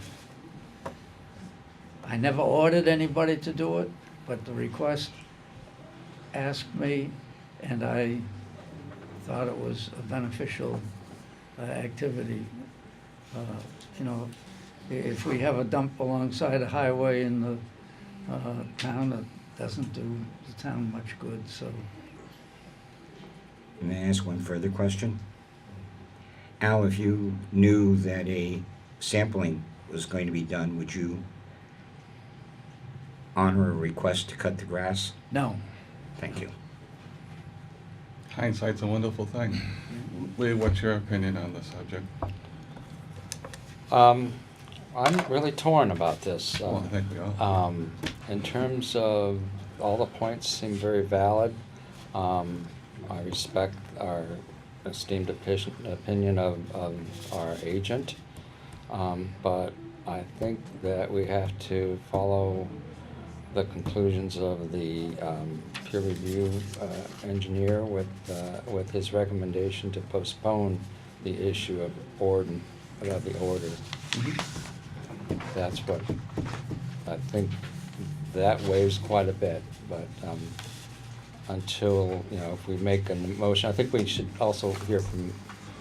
I never ordered anybody to do it, but the request asked me, and I thought it was a beneficial activity. You know, if we have a dump alongside a highway in the town, it doesn't do the town much good, so. May I ask one further question? Al, if you knew that a sampling was going to be done, would you honor a request to cut the grass? No. Thank you. Hindsight's a wonderful thing. Lee, what's your opinion on the subject? I'm really torn about this. Well, I think we all. In terms of, all the points seem very valid. I respect our esteemed opinion of our agent, but I think that we have to follow the conclusions of the peer review engineer with his recommendation to postpone the issue of the order. That's what, I think that weighs quite a bit, but until, if we make a motion, I think we should also hear from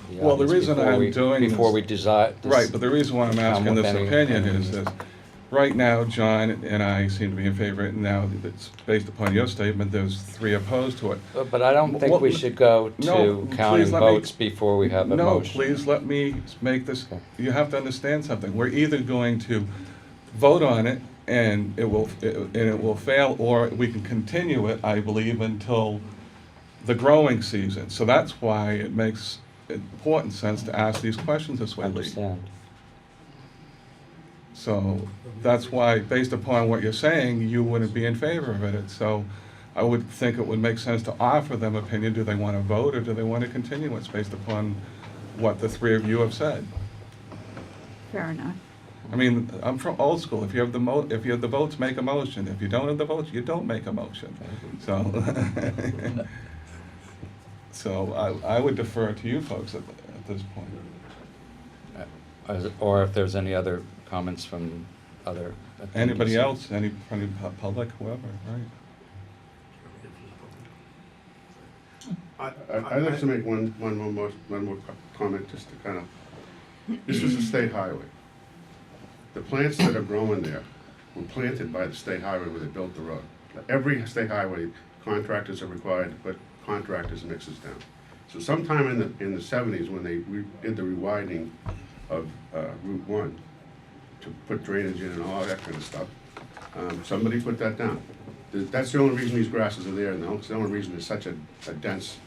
the Well, the audience reason before I'm we- doing this. Before we decide. Right, but the reason why I'm come asking with this any- opinion is this. Right now, John and I seem to be in favor, and now it's based upon your statement, there's 3 opposed to it. But I don't think we should go No, to counting please let me- votes before we have a No, motion. please let me make this, you have to understand something. We're either going to vote on it and it will fail, or we can continue it, I believe, until the growing season. So that's why it makes important sense to ask these questions this way, I Lee. understand. So that's why, based upon what you're saying, you wouldn't be in favor of it. So I would think it would make sense to offer them opinion. Do they want to vote or do they want to continue? It's based upon what the 3 of you have said. Fair enough. I mean, I'm from old school. If you have the votes, make a motion. If you don't have the votes, you don't make a motion. So, so I would defer to you folks at this point. Or if there's any other comments from other attendees. Anybody else? Any public, whoever, right? I'd like to make one more comment, just to kind of, this is a state highway. The plants that are growing there were planted by the state highway where they built the road. Every state highway, contractors are required to put contractors' mixes down. So sometime in the 70s, when they did the rewidening of Route 1 to put drainage in and all that kind of stuff, somebody put that down. That's the only reason these grasses are there, and that's the only reason there's such a dense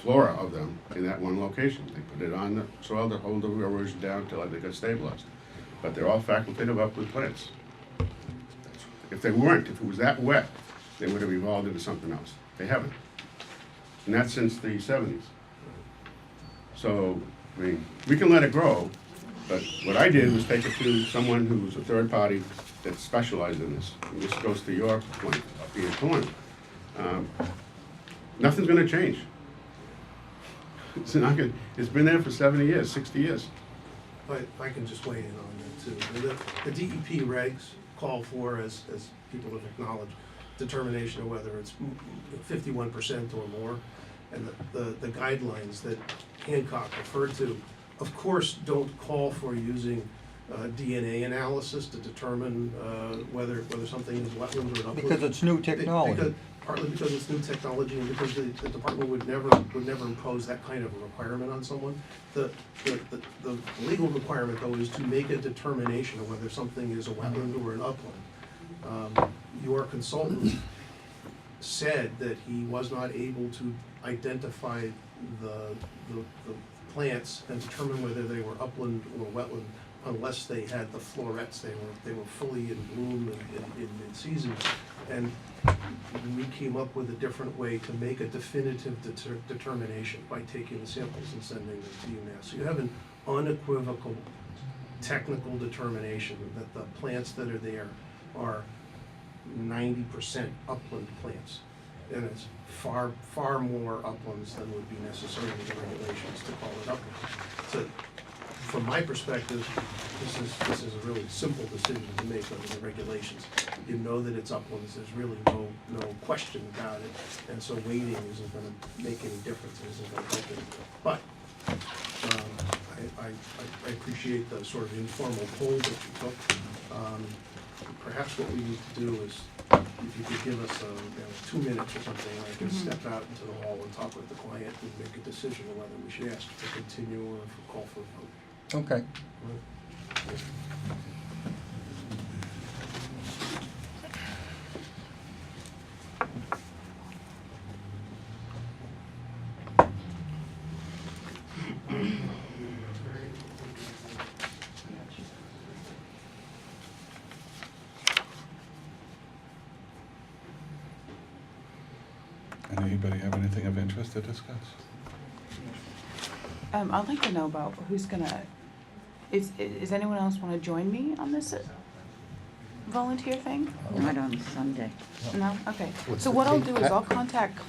flora of them in that one location. They put it on the soil to hold the erosion down until they got stabilized. But they're all facultative upland plants. If they weren't, if it was that wet, they would have evolved into something else. They haven't. And that's since the 70s. So, I mean, we can let it grow, but what I did was take it to someone who was a third party that specialized in this. And this goes to your point up here in Thorn. Nothing's gonna change. It's not gonna, it's been there for 70 years, 60 years. I can just weigh in on that too. The DEP regs call for, as people have acknowledged, determination of whether it's 51% or more. And the guidelines that Hancock referred to, of course, don't call for using DNA analysis to determine whether something is wetland or upland. Because it's new technology. Partly because it's new technology, and because the department would never impose that kind of a requirement on someone. The legal requirement, though, is to make a determination of whether something is a wetland or an upland. Your consultant said that he was not able to identify the plants and determine whether they were upland or wetland unless they had the florets. They were fully in bloom in mid-season. And we came up with a different way to make a definitive determination by taking the samples and sending them to UMass. So you have an unequivocal technical determination that the plants that are there are 90% upland plants. And it's far, far more uplands than would be necessary in the regulations to call it upland. So from my perspective, this is a really simple decision to make under the regulations. You know that it's uplands, there's really no question about it, and so waiting isn't gonna make any difference, it isn't gonna help it. But I appreciate the sort of informal poll that you took. Perhaps what we need to do is, if you could give us 2 minutes or something, I can step out into the hall and talk with the client and make a decision on whether we should ask to continue or if we call for a vote. Okay. Anybody have anything of interest to discuss? I'd like to know about who's gonna, is anyone else wanna join me on this? volunteer thing? Not on Sunday. No? Okay. What's So the what I'll date? do is I'll contact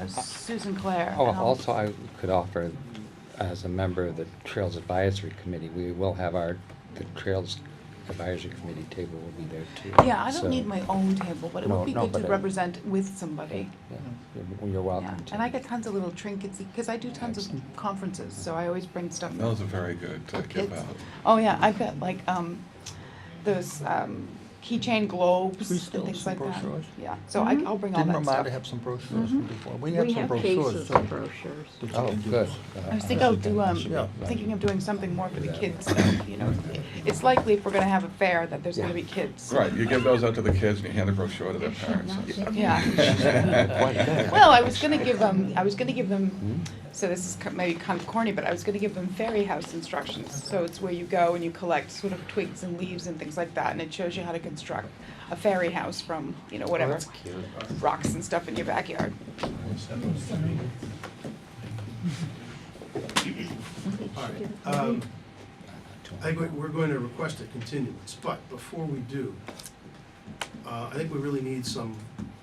Susan Claire. Oh, and I'll- also, I could offer, as a member of the Trails Advisory Committee, we will have the Trails Advisory Committee table will be there too. Yeah, I So, don't need my own table, but it No, would be no, good to but represent with somebody. Yeah, you're welcome Yeah, to. and I get tons of little trinkets, because I do tons of Excellent. conferences, so I always bring stuff. Those are very good to give Kids. out. Oh, yeah, I've got like, those, keychain globes We and still things some like that. brochures? Yeah, so I'll bring all Didn't that Ramada stuff. have some brochures Mhm. before? We had some brochures cases too. of brochures. that you Oh, can good. use. I was thinking I'll do, Yeah. thinking of doing something more for the kids, so, you know, it's likely if we're gonna have a fair that there's gonna be kids. Right, you give those out to the kids and you hand the brochure to their parents. Yeah. Well, I was gonna give them, so this is maybe kind of corny, but I was gonna give them fairy house instructions. So it's where you go and you collect sort of twigs and leaves and things like that, and it shows you how to construct a fairy house from, you know, whatever, rocks and stuff in your backyard. All right, I think we're going to request a continuance, but before we do, I think we really need some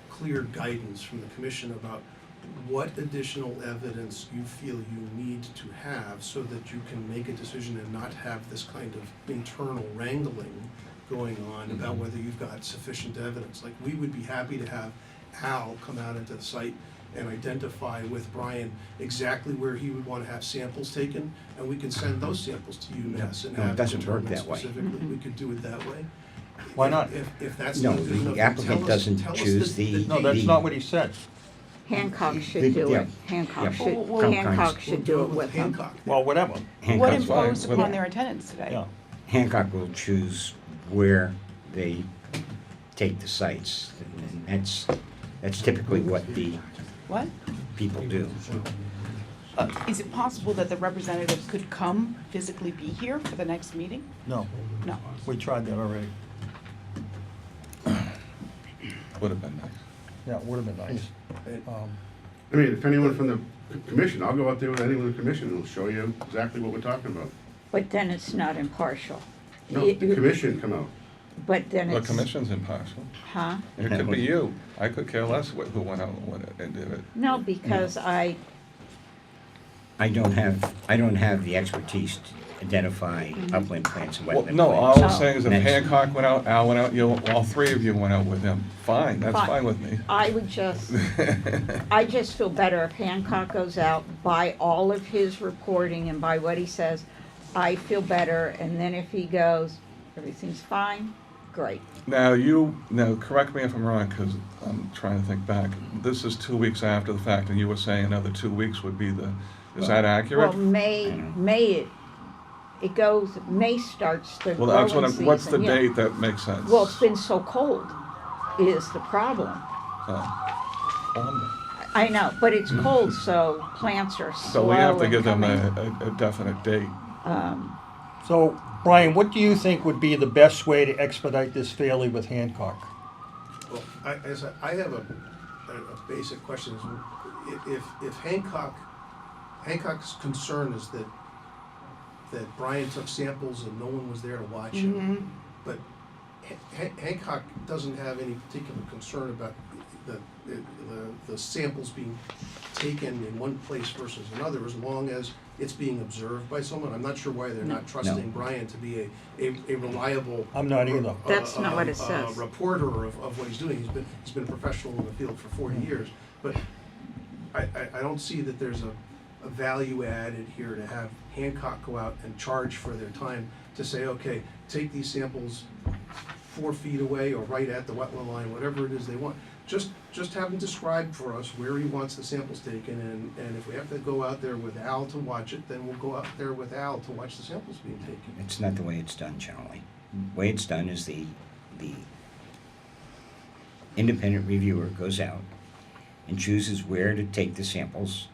clear guidance from the commission about what additional evidence you feel you need to have so that you can make a decision and not have this kind of internal wrangling going on about whether you've got sufficient evidence. Like, we would be happy to have Al come out into the site and identify with Brian exactly where he would want to have samples taken, and we can send those samples to UMass and No, it have it doesn't work determined that way. specifically. We could do it that way. Why not? If that's No, not good enough, the then applicant tell us- doesn't tell us choose the. No, that's not what he said. Hancock should do Yeah. it. Hancock Yeah. should, Well, Hancock We'll should do it with them. Hancock. Well, whatever, What Hancock's fine. imposed upon their attendance today? yeah. Hancock will choose where they take the sites, and that's typically what the What? people do. Is it possible that the representative could come physically be here for the next meeting? No, No. we tried that already. Would have been nice. Yeah, it would have been nice. I mean, if anyone from the commission, I'll go out there with anyone in the commission and we'll show you exactly what we're talking about. But then it's not impartial. No, the commission come out. But then The it's. commission's impartial. Huh? It could be you. I could care less who went out and did it. No, because I, I don't have the expertise to identify upland plants and Well, wetland no, all plants. I'm saying is if Next. Hancock went out, Al went out, all three of you went out with him, fine, that's Fine. fine with me. I would just, I just feel better if Hancock goes out by all of his reporting and by what he says. I feel better, and then if he goes, everything's fine, great. Now, correct me if I'm wrong, because I'm trying to think back. This is 2 weeks after the fact, and you were saying another 2 weeks would be is that accurate? Well, May, May starts the Well, that's growing season. what's the yeah. date that makes sense? Well, it's been so cold is the problem. I know, but it's cold, so plants are slow So we have to in give them coming. a definite date. So, Brian, what do you think would be the best way to expedite this fairly with Hancock? Well, I have a basic question. If Hancock's concern is that Brian took samples and no one was there to watch him, but Hancock doesn't have any particular concern about the samples being taken in one place versus another, as long as it's being observed by someone. I'm not sure why they're not trusting Brian to be a reliable. I'm not either. That's not what it says. Reporter of what he's doing. He's been a professional in the field for 40 years, but I don't see that there's a value added here to have Hancock go out and charge for their time to say, okay, take these samples 4 feet away or right at the wetland line, whatever it is they want. Just have him describe for us where he wants the samples taken, and if we have to go out there with Al to watch it, then we'll go out there with Al to watch the samples being taken. It's not the way it's done generally. The way it's done is the independent reviewer goes out and chooses where to take the samples.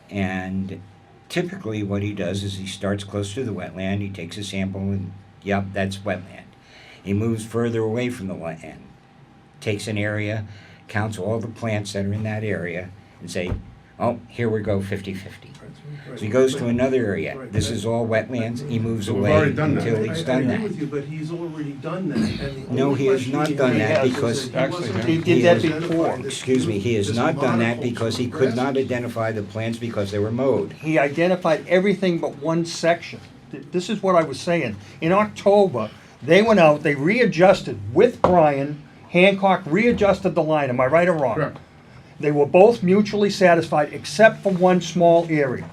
And typically what he does is he starts close to the wetland, he takes a sample and, yep, that's wetland. He moves further away from the wetland, takes an area, counts all the plants that are in that area, and say, oh, here we go, 50-50. So he goes to Right. another area. Right. This is all wetlands. He moves So we've away already done that. until he's done I that. agree with you, but he's already done that, and the No, only he has question not he done had that was because- that he wasn't Actually, able he to did that identify before. this Excuse me, he has this not done that monoculture because he of could grass. not identify the plants because they were mowed. He identified everything but one section. This is what I was saying. In October, they went out, they readjusted with Brian, Hancock readjusted the line, am I right or wrong? Correct. They were both mutually satisfied, except for one small area.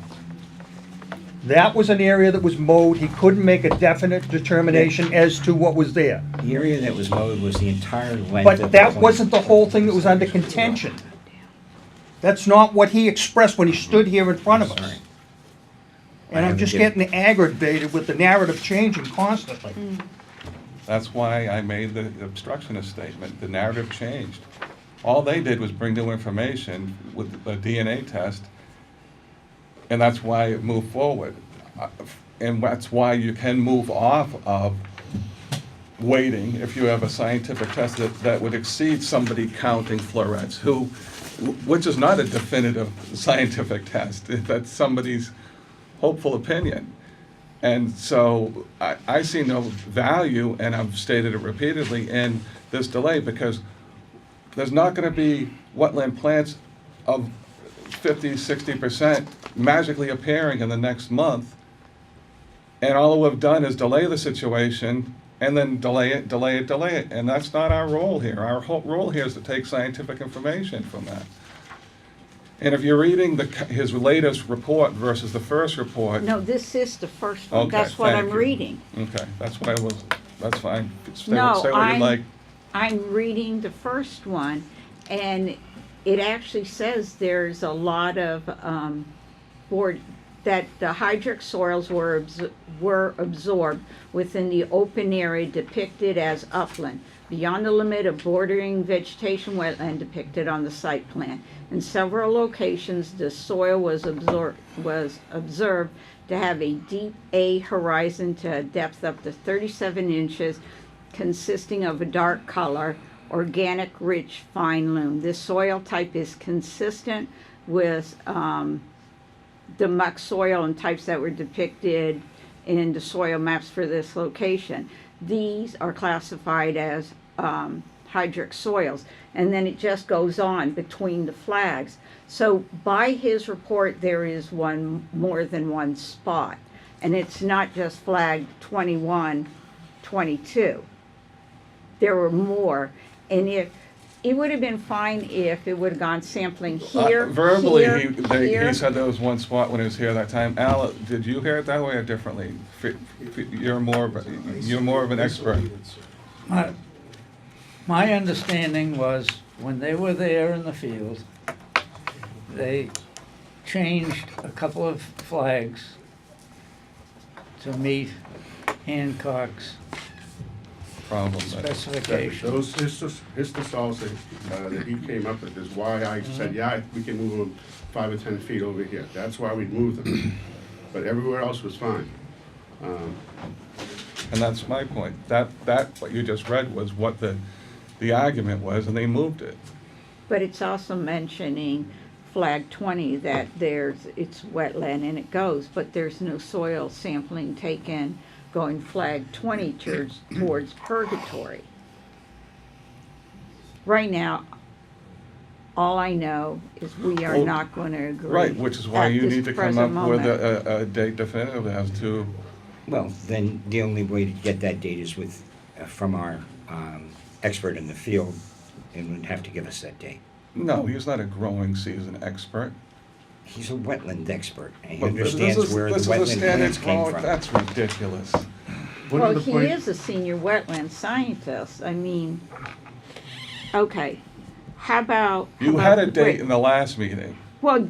That was an area that was mowed, he couldn't make a definite determination as to what was there. The area that was mowed was the entire length of the But that plant. wasn't the whole thing that was under contention. That's not what he expressed when he stood here in front of us. Sorry. And I'm just getting aggravated with the narrative changing constantly. That's why I made the obstructionist statement. The narrative changed. All they did was bring new information with a DNA test, and that's why it moved forward. And that's why you can move off of waiting if you have a scientific test that would exceed somebody counting florets, which is not a definitive scientific test. That's somebody's hopeful opinion. And so I see no value, and I've stated it repeatedly, in this delay, because there's not going to be wetland plants of 50, 60% magically appearing in the next month. And all we've done is delay the situation and then delay it. And that's not our role here. Our whole role here is to take scientific information from that. And if you're reading his latest report versus the first report. No, this is the first one. Okay, That's what thank I'm you. reading. Okay, that's fine. Say No, what you like. I'm reading the first one, and it actually says there's a lot of that the hydric soils were absorbed within the open area depicted as upland, beyond the limit of bordering vegetation wetland depicted on the site plan. In several locations, the soil was observed to have a deep A horizon to a depth up to 37 inches, consisting of a dark color, organic, rich, fine loam. This soil type is consistent with the muck soil and types that were depicted in the soil maps for this location. These are classified as hydric soils, and then it just goes on between the flags. So by his report, there is more than one spot, and it's not just flag 21, 22. There were more, and it would have been fine if it would have gone sampling here, Verbally, here, here. he said there was one spot when he was here that time. Al, did you hear it that way or differently? You're more of an expert. My understanding was, when they were there in the field, they changed a couple of flags to meet Hancock's Problem. specification. Those histosols that he came up with is why I said, yeah, we can move them 5 or 10 feet over here. That's why we moved them. But everywhere else was fine. And that's my point. That what you just read was what the argument was, and they moved it. But it's also mentioning flag 20 that it's wetland and it goes, but there's no soil sampling taken going flag 20 towards Purgatory. Right now, all I know is we are Well, not going to agree. Right, which is why at you this need to come present up with moment. a date definitive as to. Well, then the only way to get that date is from our expert in the field, and would have to give us that date. No, he's not a growing season expert. He's a wetland expert, and he But this understands is- where the this is a wetland standard plants came growing- from. That's ridiculous. One Well, of the he point- is a senior wetland scientist. I mean, okay, how about? You had a date in the last meeting. Well,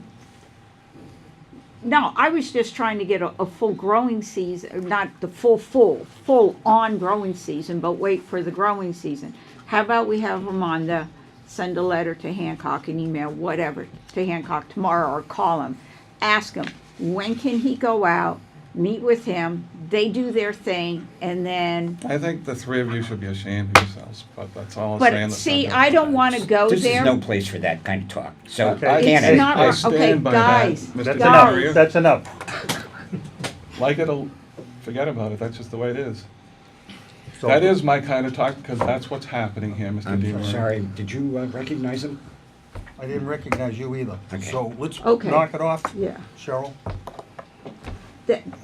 no, I was just trying to get a full growing season, not the full-on growing season, but wait for the growing season. How about we have Ramonda send a letter to Hancock, an email, whatever, to Hancock tomorrow, or call him, ask him, when can he go out, meet with him, they do their thing, and then, I think the three of you should be ashamed of yourselves, but that's all I'm saying. but see, I don't wanna go This is there. no place for that kind of talk, so Okay. I It's can't. not, I okay, stand by that, guys, Mr. That's guys. enough, that's enough. Like it or forget about it, that's just the way it is. So- That is my kind of talk, because that's what's happening here, Mr. I'm DeMaria. sorry, did you recognize him? I didn't recognize you either. Okay. So let's Okay. knock it off, Yeah, Cheryl.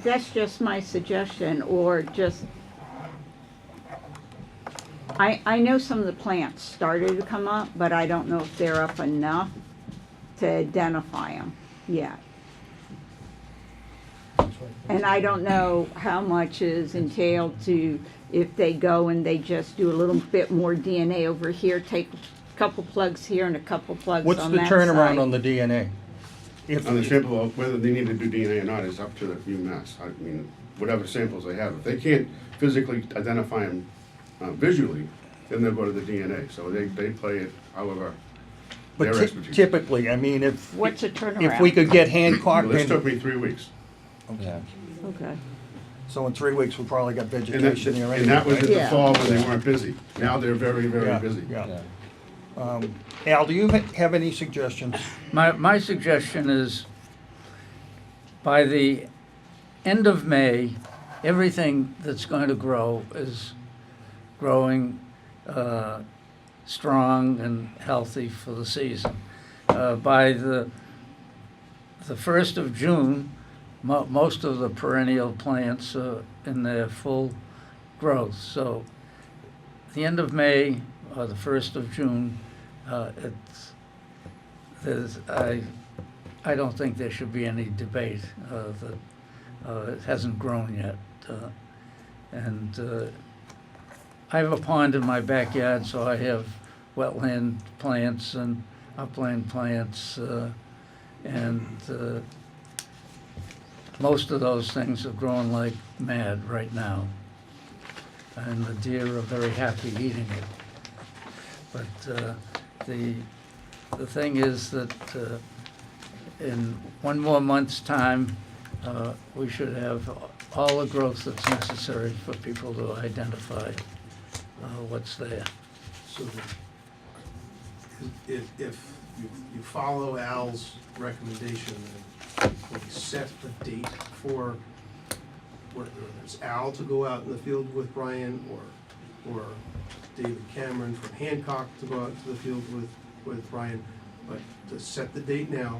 that's just my suggestion, or just, I know some of the plants started to come up, but I don't know if they're up enough to identify them yet. And I don't know how much is entailed to, if they go and they just do a little bit more DNA over here, take a couple plugs here and a couple plugs on What's that the turnaround side. on the DNA? If, On the sample, whether they need to do DNA or not is up to the UMass. I mean, whatever samples they have. If they can't physically identify them visually, then they'll go to the DNA. So they play it however but their ty- expertise. typically, I mean, if, What's a if turnaround? we could get Hancock Well, this took in, me 3 weeks. Yeah. Okay. so in 3 weeks, we probably got And that, vegetation there and that was in anyway, the Yeah. fall when they weren't busy. Now they're very, very right? busy. Yeah, Yeah. yeah. Al, do you have any suggestions? My suggestion is, by the end of May, everything that's going to grow is growing strong and healthy for the season. By the 1st of June, most of the perennial plants are in their full growth. So the end of May or the 1st of June, I don't think there should be any debate that it hasn't grown yet. And I have a pond in my backyard, so I have wetland plants and upland plants, and most of those things are growing like mad right now. And the deer are very happy eating it. But the thing is that in one more month's time, we should have all the growth that's necessary for people to identify what's there. So that if you follow Al's recommendation, and we set a date for whether it's Al to go out in the field with Brian, or David Cameron from Hancock to go out to the field with Brian, but to set the date now,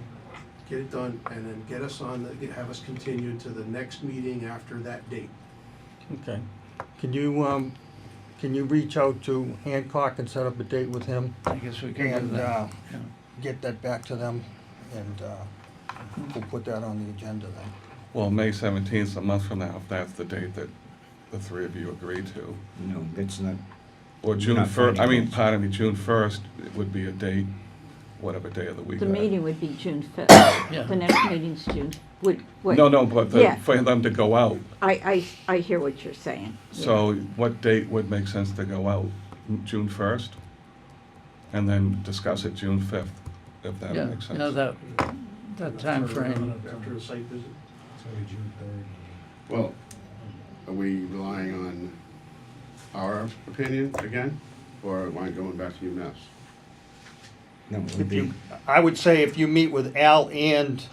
get it done, and then get us on, have us continue to the next meeting after that date. Okay. Can you reach out to Hancock and set up a date with him? I guess we can do And, that. Yeah. get that back to them, and, we'll put that on the agenda then. Well, May 17th is a month from now, if that's the date that the three of you agree to. No, that's not, Or June Not 1st, I finding mean, dates. pardon me, June 1st it would be a date, whatever day of the week. The that- meeting would be June 5th. Yeah. The next meeting's June, would, No, but Yeah. for them to go out. I hear what you're saying. Yeah. So what date would make sense to go out? June 1st? And then discuss it June 5th, if that Yeah, makes sense. no, that timeframe. After the site visit. Well, are we relying on our opinion again, or am I going back to UMass? no, it would If be, you, I would say if you meet with Al and,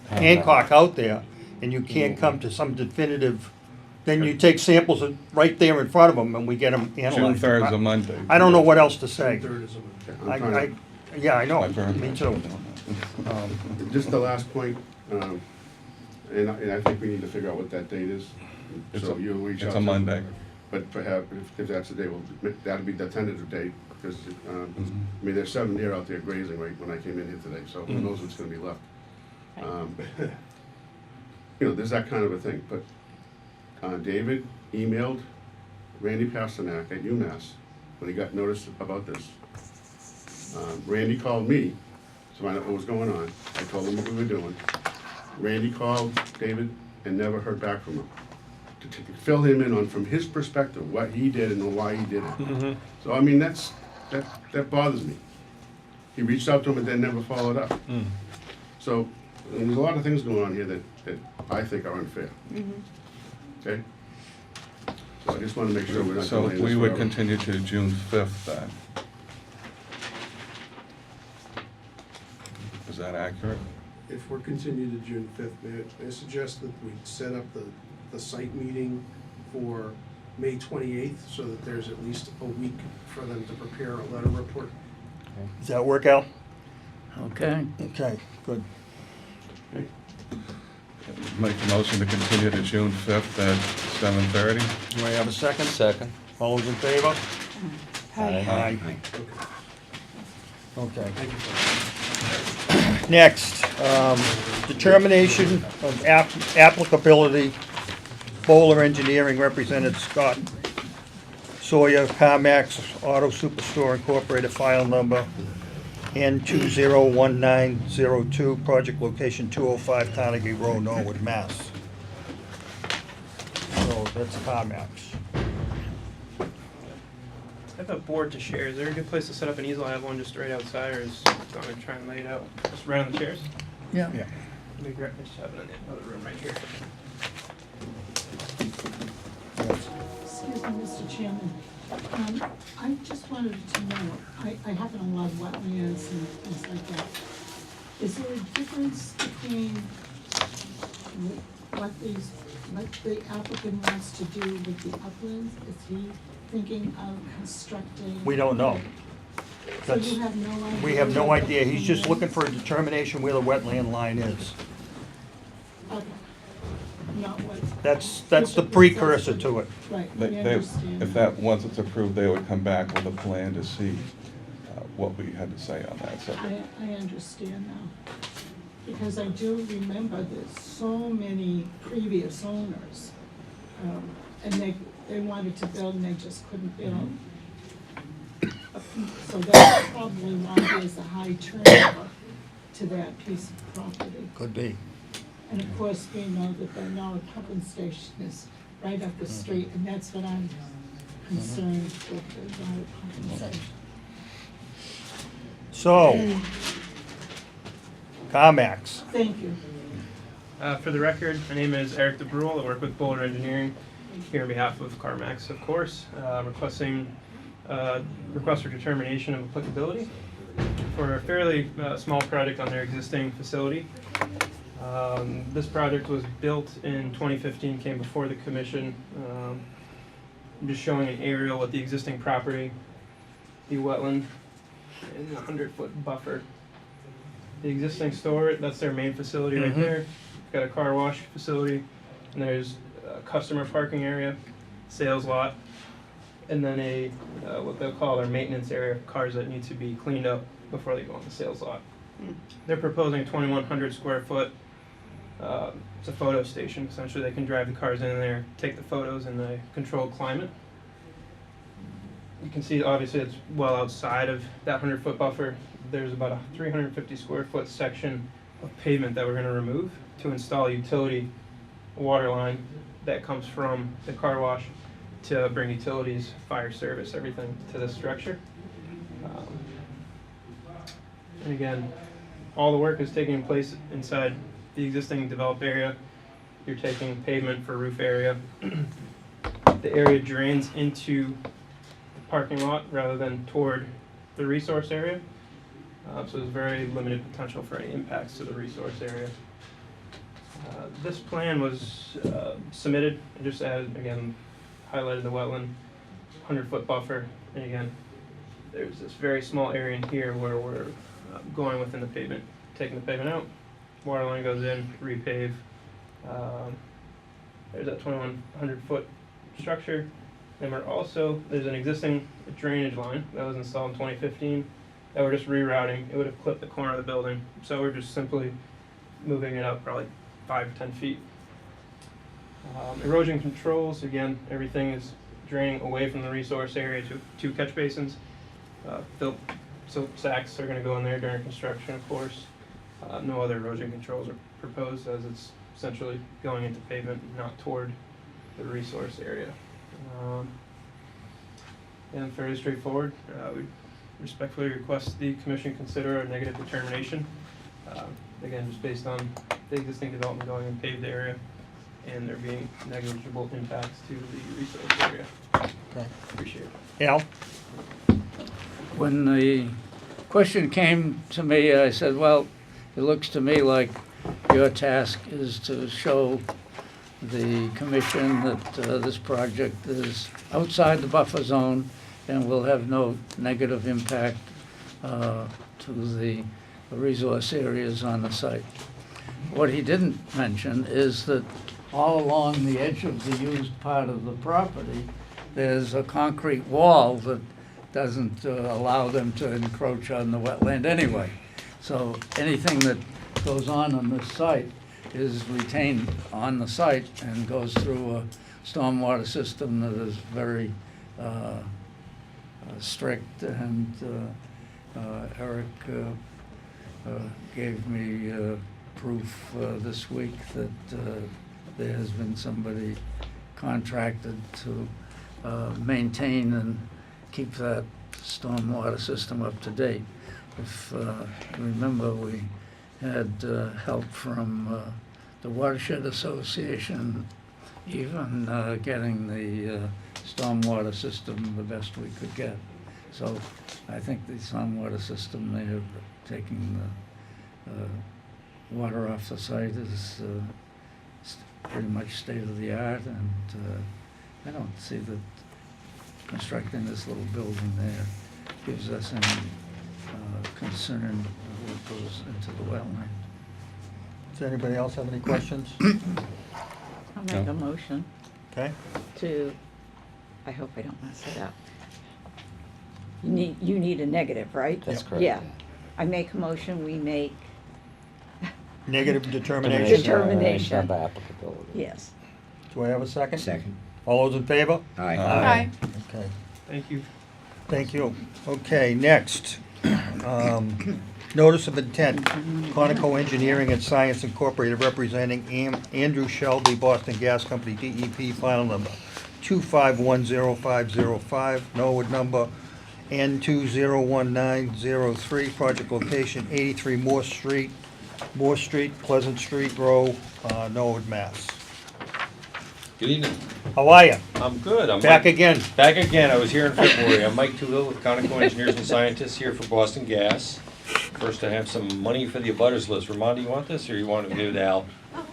Hancock out there, and you can't come to some definitive, then you take samples right there in front of them, and we get them June analyzed. 3rd is a Monday. I don't know what else to say. Third is a month. I'm I, trying yeah, I know, My birthday. me too. to- Just the last point, and I think we need to figure out what that date is. It's So a- you'll reach out. It's a to- Monday. But perhaps, if that's the day, that'll be the tentative date, because, Mhm. I mean, there's 7 deer out there grazing right when I came in here today, so who Mhm. knows what's gonna be left. You know, there's that kind of a thing, but David emailed Randy Pasternak at UMass when he got notice about this. Randy called me to find out what was going on. I told him what we were doing. Randy called David and never heard back from him, to fill him in on, from his perspective, what he did and why he did it. So, I mean, that bothers me. He reached out to him and then never followed up. So, And there's a lot of things going on here that I think are unfair, okay? So I just wanna make sure we're not So delaying this we would forever. continue to June 5th then. Is that accurate? If we're continued to June 5th, may I suggest that we set up the site meeting for May 28th so that there's at least a week for them to prepare a letter report? Does that work, Al? Okay. Okay, good. Make a motion to continue to June 5th at 7:30. Do I have a second? Second. All those in favor? Hi. Aye. Aye. Okay. Thank you. Next, determination of applicability. Bowler Engineering represented Scott Sawyer, CarMax Auto Superstore Incorporated, file number N201902, project location 205 Carnegie Road, Norwood, Mass. So that's CarMax. I have a board to share. Is there a good place to set up an easel? I have one just right outside, or is I'm gonna try and lay it out just right on the chairs? Yeah. Let me grab, I just have it in the other room right here. Excuse me, Mr. Chairman. I just wanted to know, I happen to love wetlands and things like that. Is there a difference between what the applicant wants to do with the uplands? Is he thinking of constructing? We don't know. So That's, you have no idea? we have no what the idea. He's just plan looking is? for a determination where the wetland line is. Okay. Not what. That's the precursor to it. Right, I They- understand. If that, once it's approved, they would come back with a plan to see what we had to say on that. So I understand now, because I do remember there's so many previous owners, and they wanted to build and they just couldn't build. So that's probably why there's a high turnover to that piece of property. Could be. And of course, we know that the Norwood pumping station is right up the street, and that's what I'm concerned with, the Norwood pumping station. So, CarMax. Thank you. For the record, my name is Eric DeBrule. I work with Boulder Engineering here on behalf of CarMax, of course. Requesting request for determination of applicability for a fairly small project on their existing facility. This project was built in 2015, came before the commission. I'm just showing an aerial with the existing property, the wetland, and the 100-foot buffer. The existing store, that's their main facility right there. Got a car wash facility, and there's a customer parking area, sales lot, and then a what they'll call their maintenance area, cars that need to be cleaned up before they go on the sales lot. They're proposing a 2,100 square foot. It's a photo station. Essentially, they can drive the cars in there, take the photos in the controlled climate. You can see, obviously, it's well outside of that 100-foot buffer. There's about a 350 square foot section of pavement that we're going to remove to install a utility water line that comes from the car wash to bring utilities, fire service, everything to this structure. And again, all the work is taking place inside the existing developed area. You're taking pavement for roof area. The area drains into the parking lot rather than toward the resource area. So there's very limited potential for any impacts to the resource area. This plan was submitted, just added, again, highlighted the wetland, 100-foot buffer, and again, there's this very small area in here where we're going within the pavement, taking the pavement out, water line goes in, repave. There's that 2,100-foot structure. And we're also, there's an existing drainage line that was installed in 2015 that we're just rerouting. It would have clipped the corner of the building, so we're just simply moving it up probably 5 to 10 feet. Erosion controls, again, everything is draining away from the resource area to 2 catch basins. Silt sacks are going to go in there during construction, of course. No other erosion controls are proposed, as it's essentially going into pavement, not toward the resource area. And fairly straightforward. We respectfully request the commission consider a negative determination. again, just based on the existing development going in paved area and there being negligible impacts to the resource area. Okay. Appreciate it. Al? When the question came to me, I said, well, it looks to me like your task is to show the commission that this project is outside the buffer zone and will have no negative impact to the resource areas on the site. What he didn't mention is that all along the edge of the used part of the property, there's a concrete wall that doesn't allow them to encroach on the wetland anyway. So anything that goes on this site is retained on the site and goes through a stormwater system that is very strict, and Eric gave me proof this week that there has been somebody contracted to maintain and keep that stormwater system up to date. If you remember, we had help from the Watershed Association, even getting the stormwater system the best we could get. So I think the stormwater system they have taken the water off the site is pretty much state of the art, and I don't see that constructing this little building there gives us any concern of what goes into the wetland. Does anybody else have any questions? I'll make a motion Okay. to, I hope I don't mess it up. You need a negative, right? That's correct. Yeah. I make a motion, we make, Negative determination. Determination. By applicability. yes. Do I have a second? Second. All those in favor? Aye. Aye. Okay. Thank you. Thank you. Okay, next. Notice of intent, Conoco Engineering and Science Incorporated representing Andrew Shelby, Boston Gas Company, DEP, file number 2510505, Norwood number N201903, project location 83 Moore Street, Pleasant Street Row, Norwood, Mass. Good evening. How are you? I'm good. I'm Back Mike- again. Back again. I was here in February. I'm Mike Tuhill with Conoco Engineers and Scientists here for Boston Gas. First, I have some money for the abutters list. Ramonda, you want this, or you want to give it to Al? I'll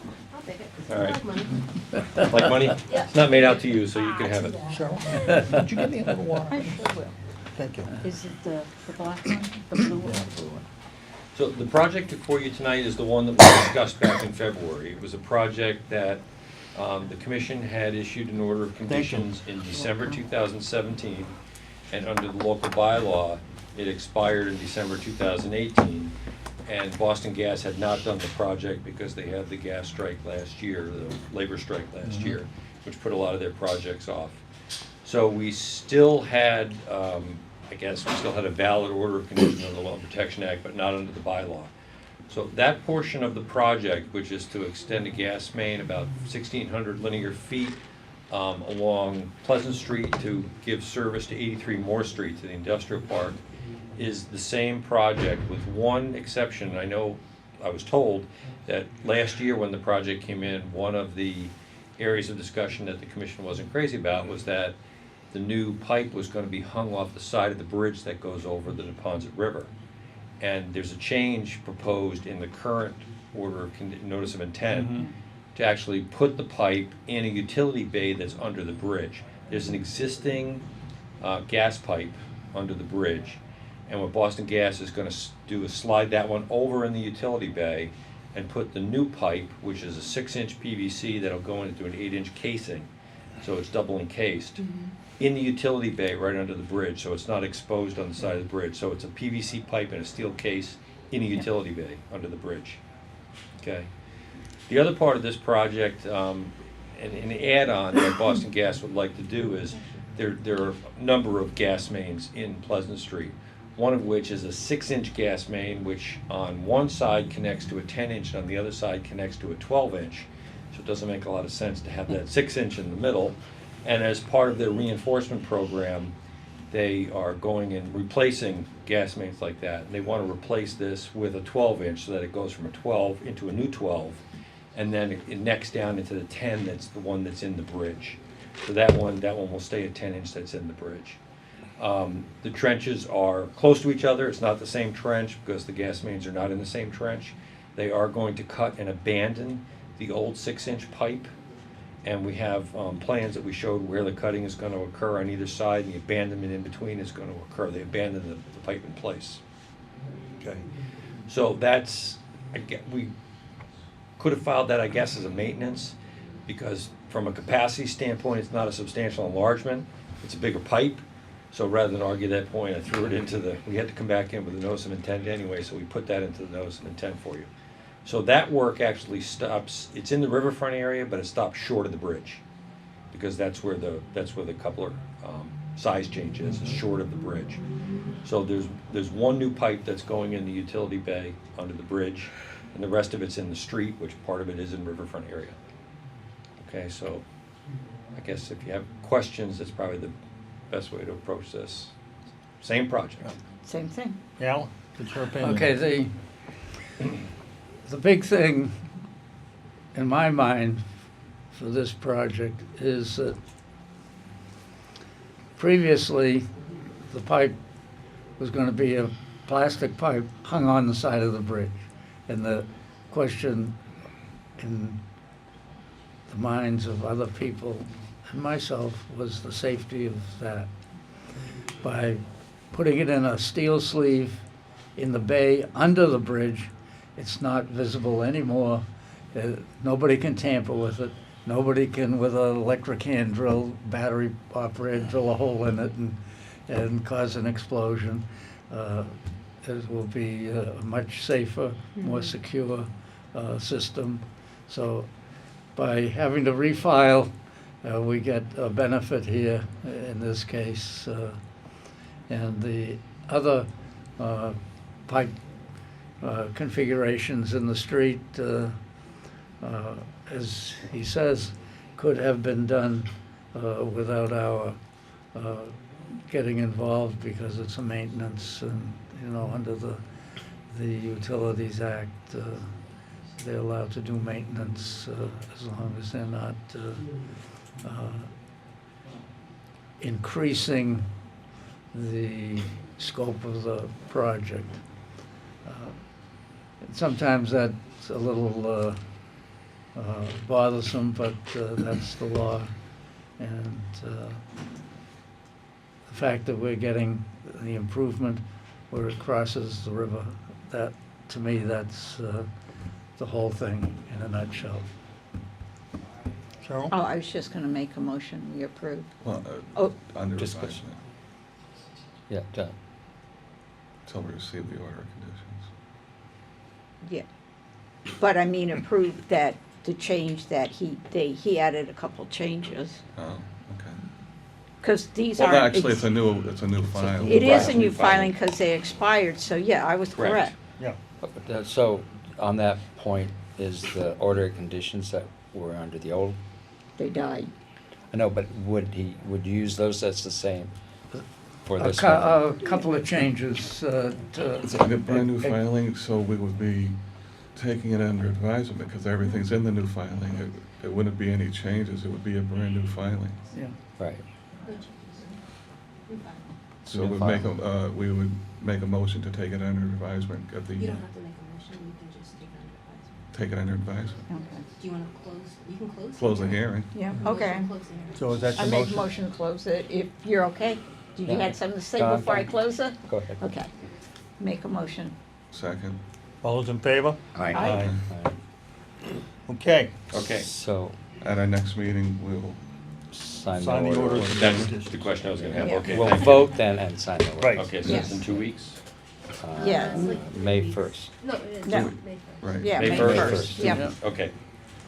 take it. All right. I love money. Like money? Yeah. It's not made out to you, so you can have it. Cheryl, would you give me a little water? I sure will. Thank you. Is it the black one, the blue one? So the project before you tonight is the one that we discussed back in February. It was a project that the commission had issued an order of conditions in December 2017, and under the local bylaw, it expired in December 2018. And Boston Gas had not done the project because they had the gas strike last year, the labor strike last year, which put a lot of their projects off. So we still had, I guess, we still had a valid order of conditions under the Loan Protection Act, but not under the bylaw. So that portion of the project, which is to extend a gas main about 1,600 linear feet along Pleasant Street to give service to 83 Moore Street to the industrial park, is the same project with one exception. I know, I was told that last year when the project came in, one of the areas of discussion that the commission wasn't crazy about was that the new pipe was going to be hung off the side of the bridge that goes over the Neponset River. And there's a change proposed in the current order of notice of intent to actually put the pipe in a utility bay that's under the bridge. There's an existing gas pipe under the bridge, and what Boston Gas is going to do is slide that one over in the utility bay and put the new pipe, which is a 6-inch PVC that'll go into an 8-inch casing, so it's double encased, in the utility bay right under the bridge, so it's not exposed on the side of the bridge. So it's a PVC pipe in a steel case in a utility bay under the bridge. Okay. The other part of this project, and an add-on that Boston Gas would like to do is there are a number of gas mains in Pleasant Street. One of which is a 6-inch gas main, which on one side connects to a 10-inch and on the other side connects to a 12-inch. So it doesn't make a lot of sense to have that 6-inch in the middle. And as part of their reinforcement program, they are going and replacing gas mains like that. And they want to replace this with a 12-inch so that it goes from a 12 into a new 12. And then it necks down into the 10 that's the one that's in the bridge. So that one will stay a 10-inch that's in the bridge. The trenches are close to each other. It's not the same trench because the gas mains are not in the same trench. They are going to cut and abandon the old 6-inch pipe. And we have plans that we showed where the cutting is going to occur on either side, and the abandonment in between is going to occur. They abandon the pipe in place. Okay. So that's, we could have filed that, I guess, as a maintenance, because from a capacity standpoint, it's not a substantial enlargement. It's a bigger pipe. So rather than argue that point, I threw it into we had to come back in with a notice of intent anyway, so we put that into the notice of intent for you. So that work actually stops, it's in the riverfront area, but it stops short of the bridge, because that's where the coupler size change is short of the bridge. So there's one new pipe that's going in the utility bay under the bridge, and the rest of it's in the street, which part of it is in riverfront area. Okay, so I guess if you have questions, that's probably the best way to approach this. Same project. Same thing. Al, what's your opinion? Okay, the big thing in my mind for this project is that previously the pipe was going to be a plastic pipe hung on the side of the bridge. And the question in the minds of other people and myself was the safety of that. By putting it in a steel sleeve in the bay under the bridge, it's not visible anymore. Nobody can tamper with it. Nobody can, with an electric hand drill, battery operated, drill a hole in it and cause an explosion. It will be a much safer, more secure system. So by having to refile, we get a benefit here in this case. And the other pipe configurations in the street, as he says, could have been done without our getting involved, because it's a maintenance, and under the Utilities Act, they're allowed to do maintenance as long as they're not increasing the scope of the project. Sometimes that's a little bothersome, but that's the law. And the fact that we're getting the improvement where it crosses the river, that, to me, that's the whole thing in a nutshell. Cheryl? Oh, I was just gonna make a motion, we approve. Well, Oh. under Discussion. advisement, Yeah, John. till we receive the order of conditions. Yeah. But I mean, approve that, the change that he added a couple changes. Oh, okay. Because these Well, aren't. actually, it's a new file. It is a Right. new filing because they expired, so yeah, I was Correct. correct. Yeah. So on that point, is the order of conditions that were under the old? They died. I know, but would you use those as the same for this A one? couple of changes It's a brand new filing, so we would be taking it under advisement because everything's in the new filing. It wouldn't be any changes, it would be a brand new filing. Yeah. Right. So New we would make a motion to take it under advisement of the. You don't have to make a motion, you can just take it under advisement. Take it under advisement. Okay. Do you wanna close, you can close. Close the hearing. Yeah, Motion okay. to close the hearing. So is that I your make a motion? motion to close it, if you're okay. Did you Yeah. have something to say No, I'm before I fine. close it? Go ahead. Okay. Make a motion. Second. All those in favor? Aye. Aye. Okay. Okay, So At our next meeting, we'll sign Sign the the order. orders. that's the question I was gonna have, Yeah. okay, We'll thank you. vote then and sign the order. Right. Okay, so it's in Yes. 2 weeks? Yeah. May 1st. No, it is. No. May first. Right. Yeah, May May 1st. 1st, yeah. Okay,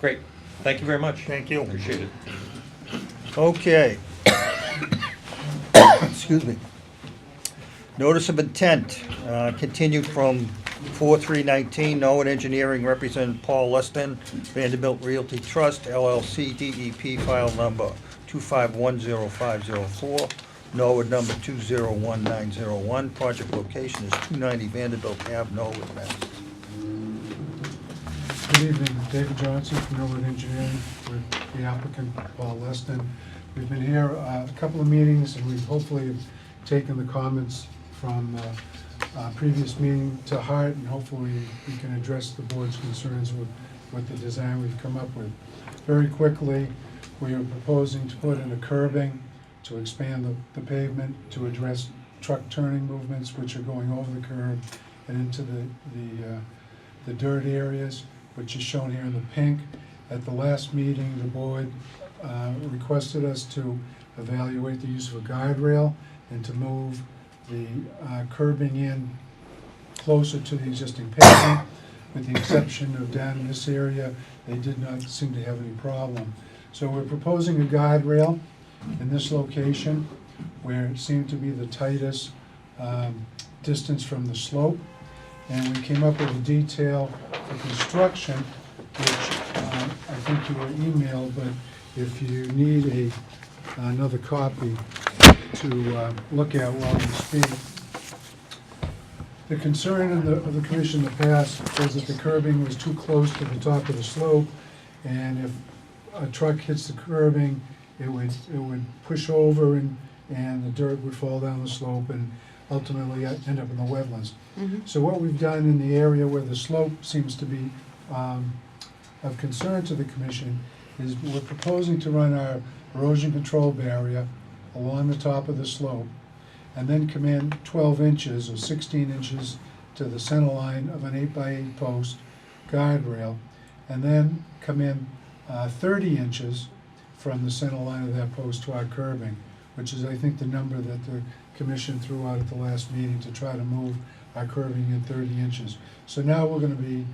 great, thank you very much. Thank you. Appreciate it. Okay. Excuse me. Notice of intent, continued from 4/3/19, Norwood Engineering, Representative Paul Luston, Vanderbilt Realty Trust, LLC, DEP, file number 2510504, Norwood number 201901. Project location is 290 Vanderbilt Ave, Norwood, Mass. Good evening, David Johnson from Norwood Engineering with the applicant Paul Leston. We've been here a couple of meetings and we've hopefully have taken the comments from previous meeting to heart, and hopefully we can address the board's concerns with the design we've come up with. Very quickly, we are proposing to put in a curbing to expand the pavement to address truck turning movements which are going over the curb and into the dirt areas, which is shown here in the pink. At the last meeting, the board requested us to evaluate the use of a guardrail and to move the curbing in closer to the existing pavement. With the exception of down in this area, they did not seem to have any problem. So we're proposing a guardrail in this location where it seemed to be the tightest distance from the slope. And we came up with a detail for construction, which I think you were emailed, but if you need another copy to look at while you speak. The concern of the commission in the past was that the curbing was too close to the top of the slope, and if a truck hits the curbing, it would push over and the dirt would fall down the slope and ultimately end up in the wetlands. So what we've done in the area where the slope seems to be of concern to the commission is we're proposing to run our erosion control barrier along the top of the slope and then come in 12 inches or 16 inches to the center line of an 8x8 post guardrail, and then come in 30 inches from the center line of that post to our curbing, which is, I think, the number that the commission threw out at the last meeting to try to move our curbing in 30 inches. So now we're going to be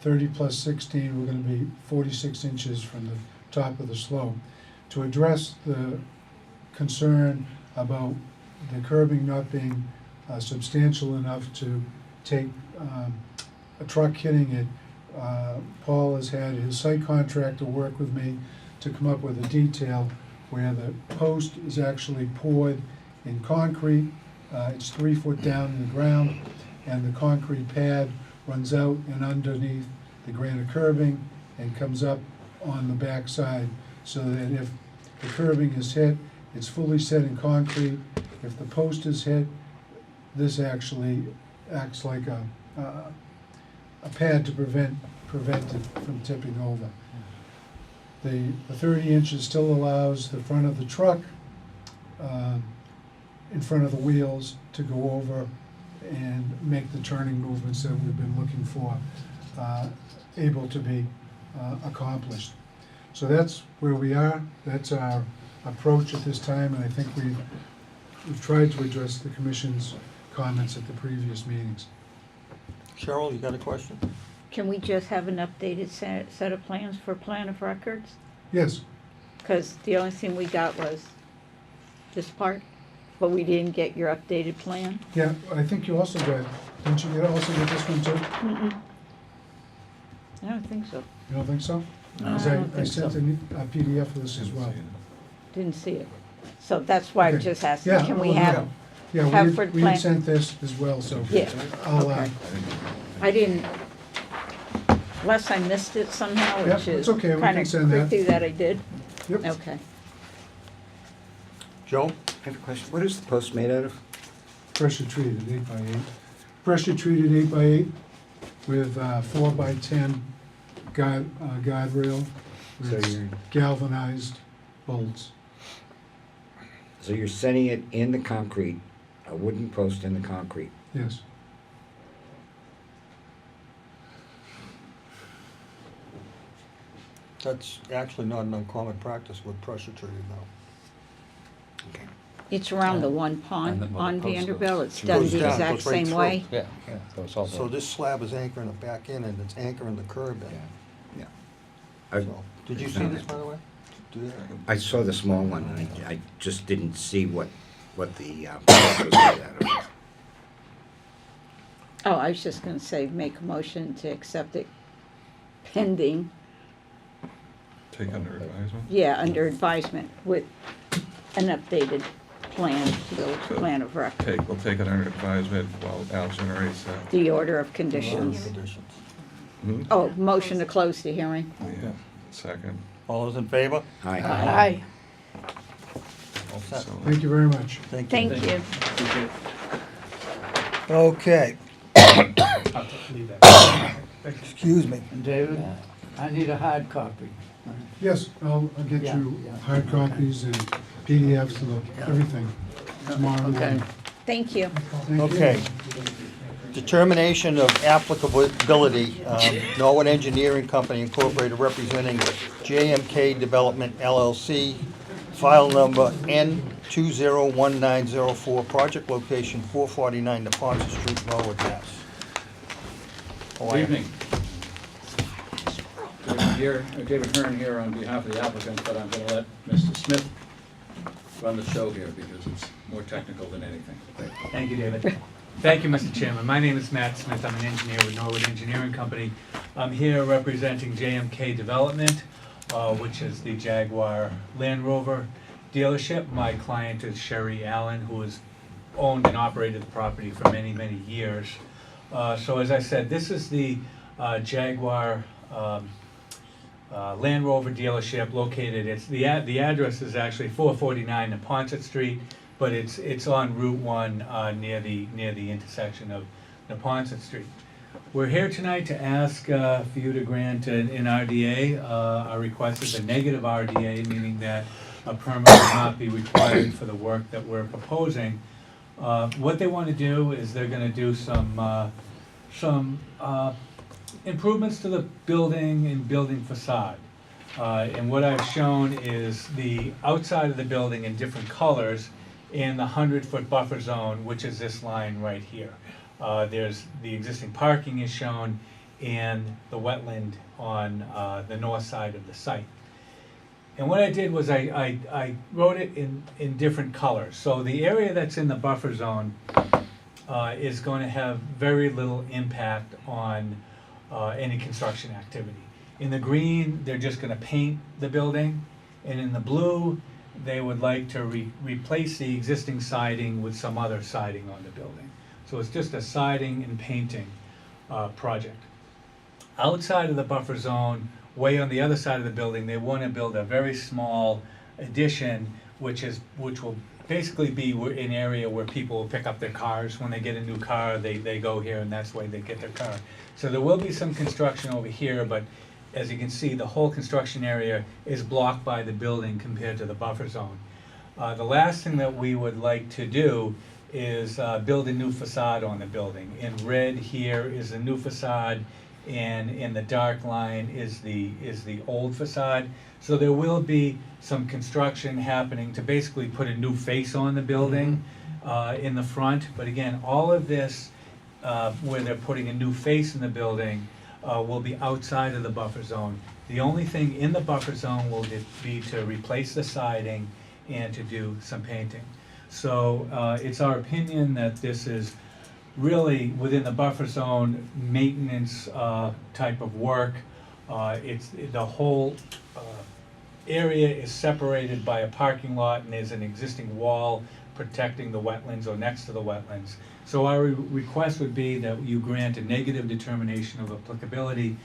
30 plus 16, we're going to be 46 inches from the top of the slope. To address the concern about the curbing not being substantial enough to take a truck hitting it, Paul has had his site contractor work with me to come up with a detail where the post is actually poured in concrete. It's 3 foot down in the ground, and the concrete pad runs out and underneath the granite curbing and comes up on the back side, so that if the curbing is hit, it's fully set in concrete. If the post is hit, this actually acts like a pad to prevent it from tipping over. The 30 inches still allows the front of the truck in front of the wheels to go over and make the turning movements that we've been looking for able to be accomplished. So that's where we are. That's our approach at this time, and I think we've tried to address the commission's comments at the previous meetings. Cheryl, you got a question? Can we just have an updated set of plans for plan of records? Yes. Because the only thing we got was this part, but we didn't get your updated plan. Yeah, I think you also got, didn't you also get this one too? Mm-mm. I don't think so. You don't think so? No, 'Cause I don't I think sent so. a PDF of this as well. Didn't see it. So that's why I'm Okay. just asking, Yeah, can we well, have Yeah, Halford we plan? had sent this as well, so. Yeah, I'll, okay. I didn't, unless I missed it somehow, Yeah, which is it's okay, we kind can of send that. creepy that I did. Yep. Okay. Joe? I have a question. What is the post made out of? Pressure treated 8x8. Pressure treated 8x8 with 4x10 guardrail So with you're- galvanized bolts. So you're setting it in the concrete, a wooden post in the concrete. Yes. That's actually not an uncommon practice with pressure treated now. Okay. It's around the one And pond then where the on post Vanderbilt. goes. It's done Goes the down, exact goes right same through. way. Yeah, goes all So the, this slab is anchoring it back in, and it's anchoring the curb in. Yeah. I, So, did you see this, by the way? Do you- I saw the small one, and I just didn't see what the post was made out of. Oh, I was just gonna say, make a motion to accept it pending, Take under advisement. yeah, under advisement with, an updated plan to the plan of record. We'll take it under advisement while Al generates that. The order of conditions. Hmm? Oh, motion to close the hearing. Yeah, second. All those in favor? Aye. Aye. All set. So- Thank you very much. Thank you. Thank you. Okay. Excuse me. And David, I need a hard copy. Yes, I'll get Yeah, you yeah. hard copies and PDFs and everything tomorrow Okay. morning. Thank you. Thank you. Okay. Determination of applicability, Norwood Engineering Company Incorporated representing JMK Development LLC, file number N201904, project location 449 Neponset Street, Norwood, Mass. How are you? Good evening. David Hearn here on behalf of the applicant, but I'm going to let Mr. Smith run the show here because it's more technical than anything. Thank you, David. Thank you, Mr. Chairman. My name is Matt Smith. I'm an engineer with Norwood Engineering Company. I'm here representing JMK Development, which is the Jaguar Land Rover dealership. My client is Sherry Allen, who has owned and operated the property for many, many years. So as I said, this is the Jaguar Land Rover dealership located. The address is actually 449 Neponset Street, but it's on Route 1 near the intersection of Neponset Street. We're here tonight to ask for you to grant an RDA. Our request is a negative RDA, meaning that a permit will not be required for the work that we're proposing. What they want to do is they're going to do some improvements to the building and building facade. And what I've shown is the outside of the building in different colors and the 100-foot buffer zone, which is this line right here. There's the existing parking is shown and the wetland on the north side of the site. And what I did was I wrote it in different colors. So the area that's in the buffer zone is going to have very little impact on any construction activity. In the green, they're just going to paint the building, and in the blue, they would like to replace the existing siding with some other siding on the building. So it's just a siding and painting project. Outside of the buffer zone, way on the other side of the building, they want to build a very small addition, which will basically be an area where people will pick up their cars. When they get a new car, they go here, and that's where they get their car. So there will be some construction over here, but as you can see, the whole construction area is blocked by the building compared to the buffer zone. The last thing that we would like to do is build a new facade on the building. In red here is the new facade, and in the dark line is the old facade. So there will be some construction happening to basically put a new face on the building in the front. But again, all of this, where they're putting a new face in the building, will be outside of the buffer zone. The only thing in the buffer zone will be to replace the siding and to do some painting. So it's our opinion that this is really within the buffer zone maintenance type of work. The whole area is separated by a parking lot, and there's an existing wall protecting the wetlands or next to the wetlands. So our request would be that you grant a negative determination of applicability,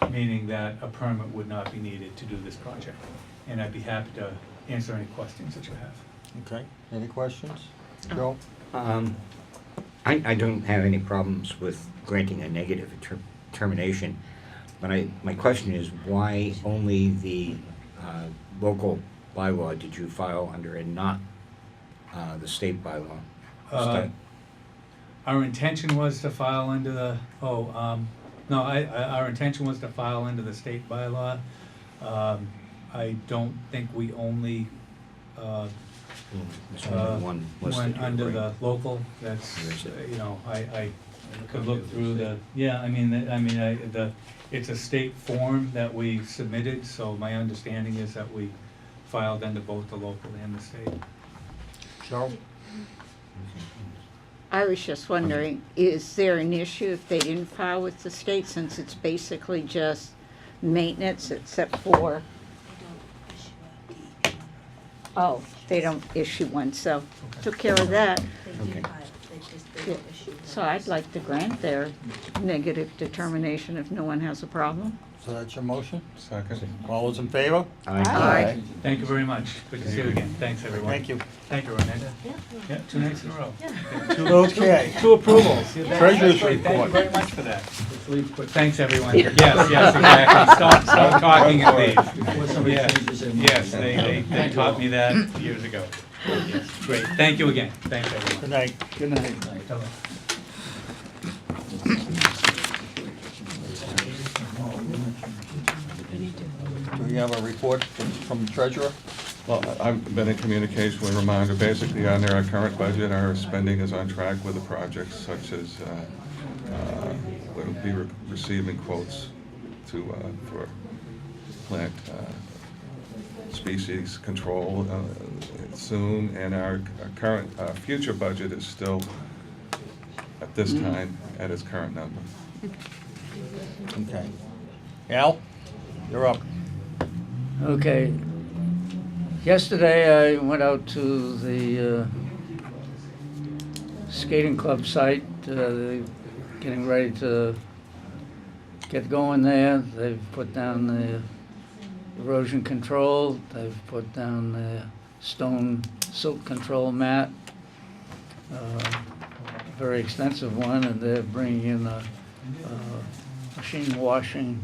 meaning that a permit would not be needed to do this project. And I'd be happy to answer any questions that you have. Okay, any questions? Joe? I don't have any problems with granting a negative determination, but my question is, why only the local bylaw did you file under and not the state bylaw? Our intention was to file under the, our intention was to file under the state bylaw. I don't think we only One was went the under right. the local. That's, I could look through the, it's a state form that we submitted, so my understanding is that we filed under both the local and the state. Joe? I was just wondering, is there an issue if they didn't file with the state, since it's basically just maintenance except for Oh, they don't issue one, so took care of that. Okay. Yeah. So I'd like to grant their negative determination if no one has a problem. So that's your motion? Second. All those in favor? Aye. Thank you very much. Good to see you again. Thanks, everyone. Thank you. Thank you, Renee. Yeah, 2 nights in a row. Okay. Two approvals. Yeah, Treasurer's that's great. Thank you report. very much for that. Thanks, everyone. Yes, yes, exactly. Stop talking and leave. Yes, they taught me that years ago. Yes, great. Thank you again. Thanks, everyone. Good night. Good night. Do we have a report from the treasurer? Well, I've been in communication with Ramonda. Basically, under our current budget, our spending is on track with the projects, such as we'll be receiving quotes for plant species control soon, and our current future budget is still at this time at its current number. Okay. Al, you're up. Okay. Yesterday, I went out to the skating club site, they're getting ready to get going there. They've put down the erosion control, they've put down the stone silt control mat, very extensive one, and they're bringing in a machine washing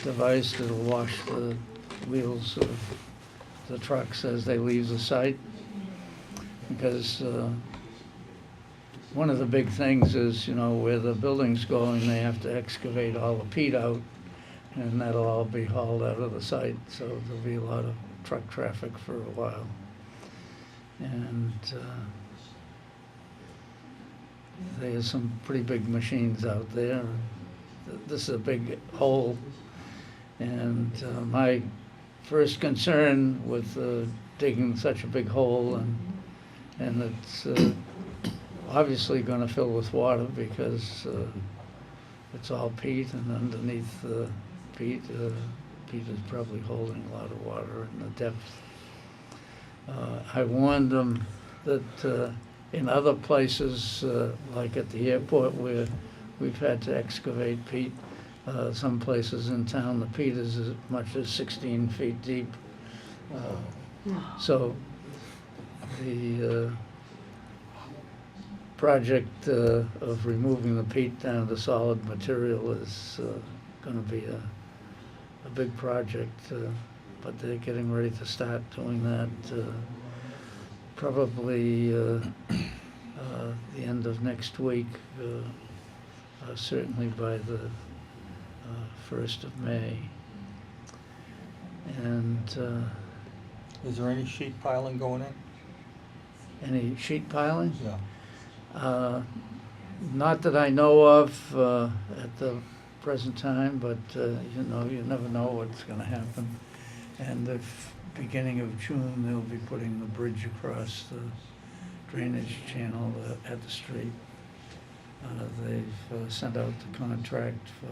device that'll wash the wheels of the trucks as they leave the site. Because one of the big things is, you know, where the building's going, they have to excavate all the peat out, and that'll all be hauled out of the site, so there'll be a lot of truck traffic for a while. And there's some pretty big machines out there. This is a big hole, and my first concern with digging such a big hole, and it's obviously going to fill with water because it's all peat, and underneath the peat, peat is probably holding a lot of water in the depth. I warned them that in other places, like at the airport where we've had to excavate peat, some places in town, the peat is as much as 16 feet deep. So the project of removing the peat down to solid material is going to be a big project, but they're getting ready to start doing that probably the end of next week, certainly by the 1st of May. And Is there any sheet piling going in? any sheet piling? Yeah. Not that I know of at the present time, but you know, you never know what's going to happen. And the beginning of June, they'll be putting the bridge across the drainage channel at the street. They've sent out the contract for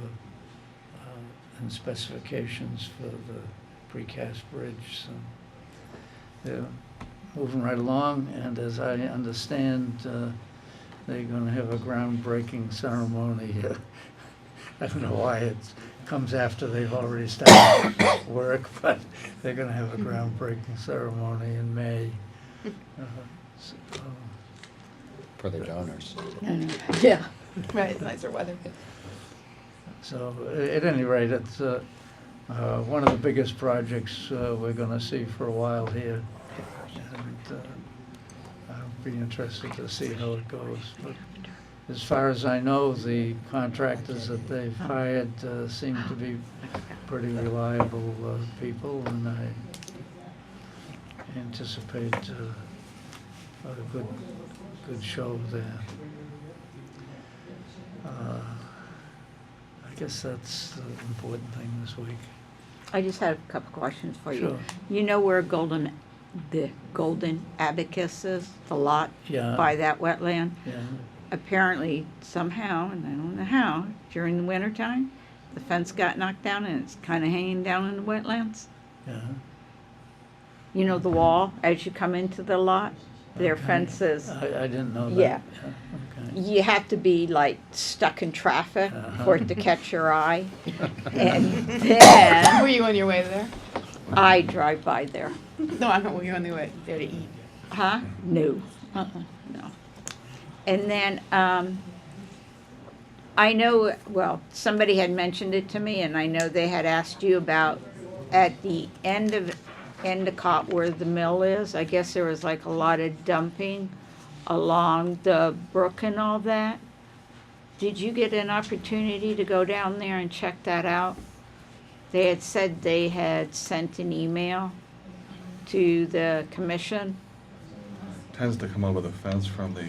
and specifications for the precast bridge, so they're moving right along. And as I understand, they're going to have a groundbreaking ceremony. I don't know why it comes after they've already started work, but they're going to have a groundbreaking ceremony in May. So, For the donors. Yeah. Right, nicer weather. so at any rate, it's one of the biggest projects we're going to see for a while here. And I'll be interested to see how it goes. But as far as I know, the contractors that they've hired seem to be pretty reliable people, and I anticipate a good show there. I guess that's the important thing this week. I just had a couple questions for you. Sure. You know where the Golden Abacus is, the lot Yeah. by that wetland? Yeah. Apparently, somehow, and I don't know how, during the wintertime, the fence got knocked down and it's kind of hanging down in the wetlands. Yeah. you know, the wall as you come into the lot. Their Okay. fences. I didn't know that. Yeah. Okay. You have to be like stuck in traffic for it to catch your eye. And Were then you on your way there? I drive by there. No, I don't, were you on the way there to eat? Huh? No. Uh-uh. No. And then, I know, well, somebody had mentioned it to me, and I know they had asked you about at the end of Endicott where the mill is. I guess there was like a lot of dumping along the brook and all that. Did you get an opportunity to go down there and check that out? They had said they had sent an email to the commission. Tends to come over the fence from the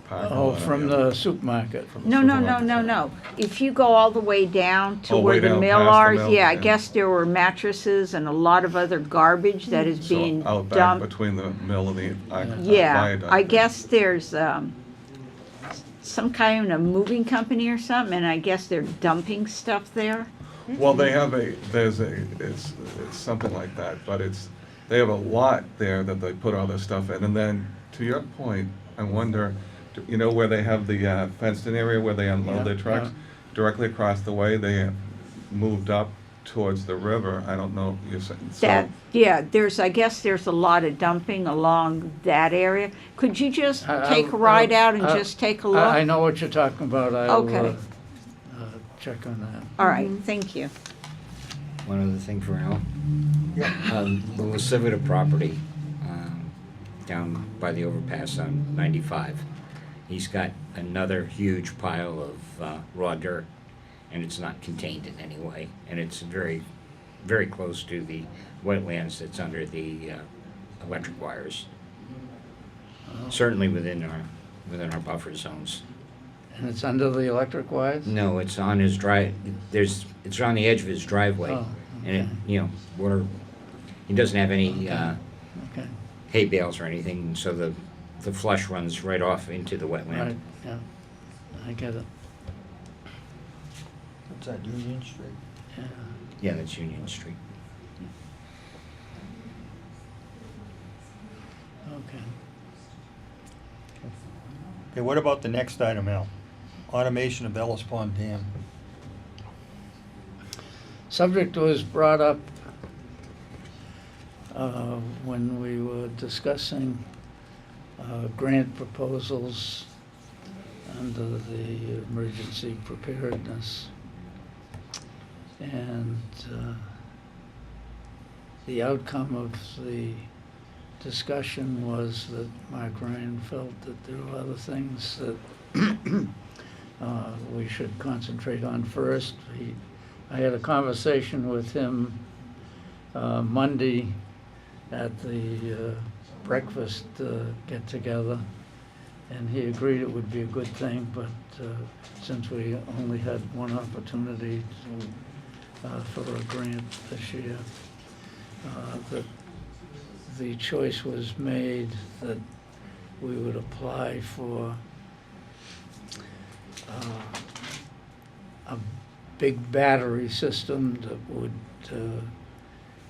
parking Oh, lot. from the supermarket. No, no, no, no, no. If you go all the way down to Oh, where way the down mill past the are, mill, yeah, I yeah. guess there were mattresses and a lot of other garbage that is So being out back dumped. between the mill and the Yeah, viaduct. I guess there's, some kind of moving company or something, and I guess they're dumping stuff there. Well, they have it's something like that, but they have a lot there that they put all this stuff in. And then, to your point, I wonder, you know where they have the fenced-in area where they unload Yeah, their trucks? yeah. Directly across the way, they have moved up towards the river. I don't know, you're saying, That, yeah, I guess there's a lot of dumping along that area. Could you just take a ride out and just take a look? I know what you're talking about. I'll Okay. check on that. All right, thank you. One other thing for Al. The Lasivita property, down by the overpass on 95. He's got another huge pile of raw dirt, and it's not contained in any way, and it's very, very close to the wetlands that's under the electric wires. Certainly within our buffer zones. And it's under the electric wires? No, it's on his it's on the edge of his driveway. Oh, And it, you know, he doesn't have any Okay, hay bales or anything, so the flush runs right off into the wetland. right, yeah. I get it. What's that, Union Street? Yeah. Yeah, that's Union Street. Okay. Okay, what about the next item, Al? Automation of Ellis Pond Dam. Subject was brought up when we were discussing grant proposals under the emergency preparedness. And the outcome of the discussion was that Mark Ryan felt that there were other things that we should concentrate on first. I had a conversation with him Monday at the breakfast get-together, and he agreed it would be a good thing, but since we only had one opportunity for a grant this year, that the choice was made that we would apply for a big battery system that would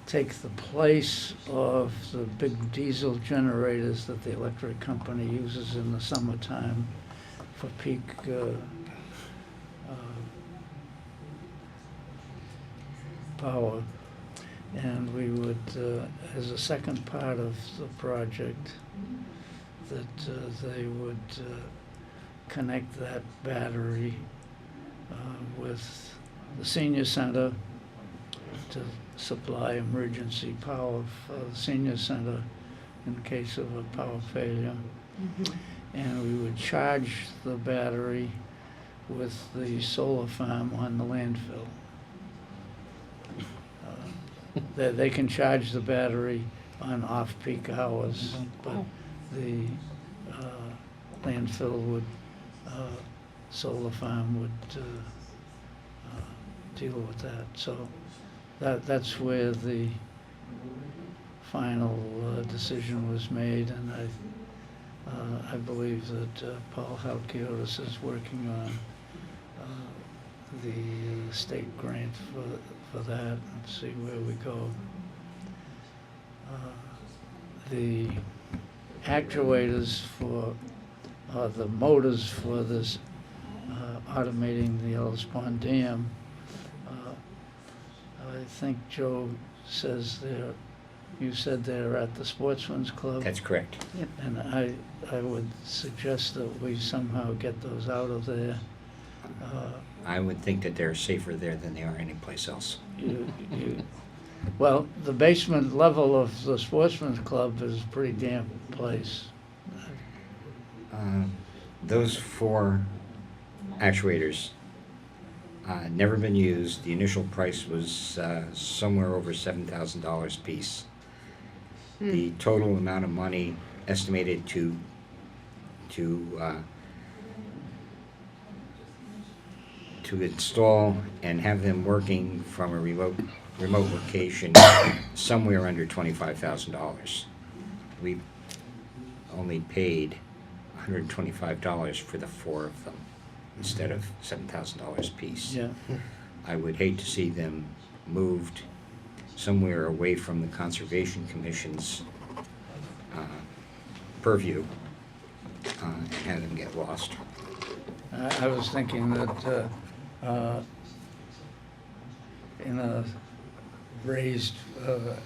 take the place of the big diesel generators that the electric company uses in the summertime for peak power. And we would, as a second part of the project, that they would connect that battery with the senior center to supply emergency power for the senior center in case of a power failure. And we would charge the battery with the solar farm on the landfill. They can charge the battery on off-peak hours, but the landfill would, solar farm would deal with that. So that's where the final decision was made, and I believe that Paul Halkiotis is working on the state grant for that and see where we go. the actuators for, the motors for this automating the Ellis Pond Dam, I think Joe says you said they're at the Sportsman's Club. That's correct. Yep. And I would suggest that we somehow get those out of there. I would think that they're safer there than they are anyplace else. Well, the basement level of the Sportsman's Club is a pretty damp place. Those 4 actuators, never been used. The initial price was somewhere over $7,000 a piece. The total amount of money estimated to install and have them working from a remote location, somewhere under $25,000. We only paid $125 for the 4 of them instead of $7,000 a piece. Yeah. I would hate to see them moved somewhere away from the Conservation Commission's purview and have them get lost. I was thinking that in a raised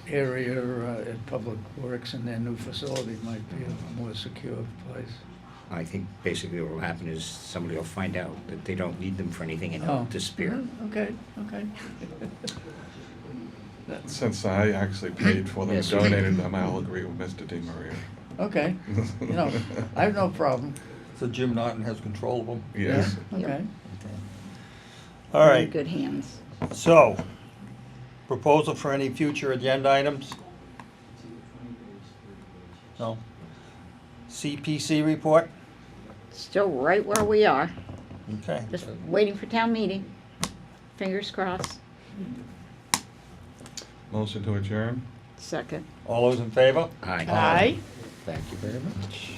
area at Public Works in their new facility might be a more secure place. I think basically what will happen is somebody will find out that they don't need them for anything and they'll disappear. Okay. Since I actually paid for them and Yes. donated them, I'll agree with Mr. DiMaria. Okay, I have no problem. So Jim Norton has control of them? Yes. Okay. All In right, good hands. so, proposal for any future agenda items? No? CPC report? Still right where we are, Okay. just waiting for town meeting. Fingers crossed. Motion to adjourn? Second. All those in favor? Aye. Aye. Thank you very much.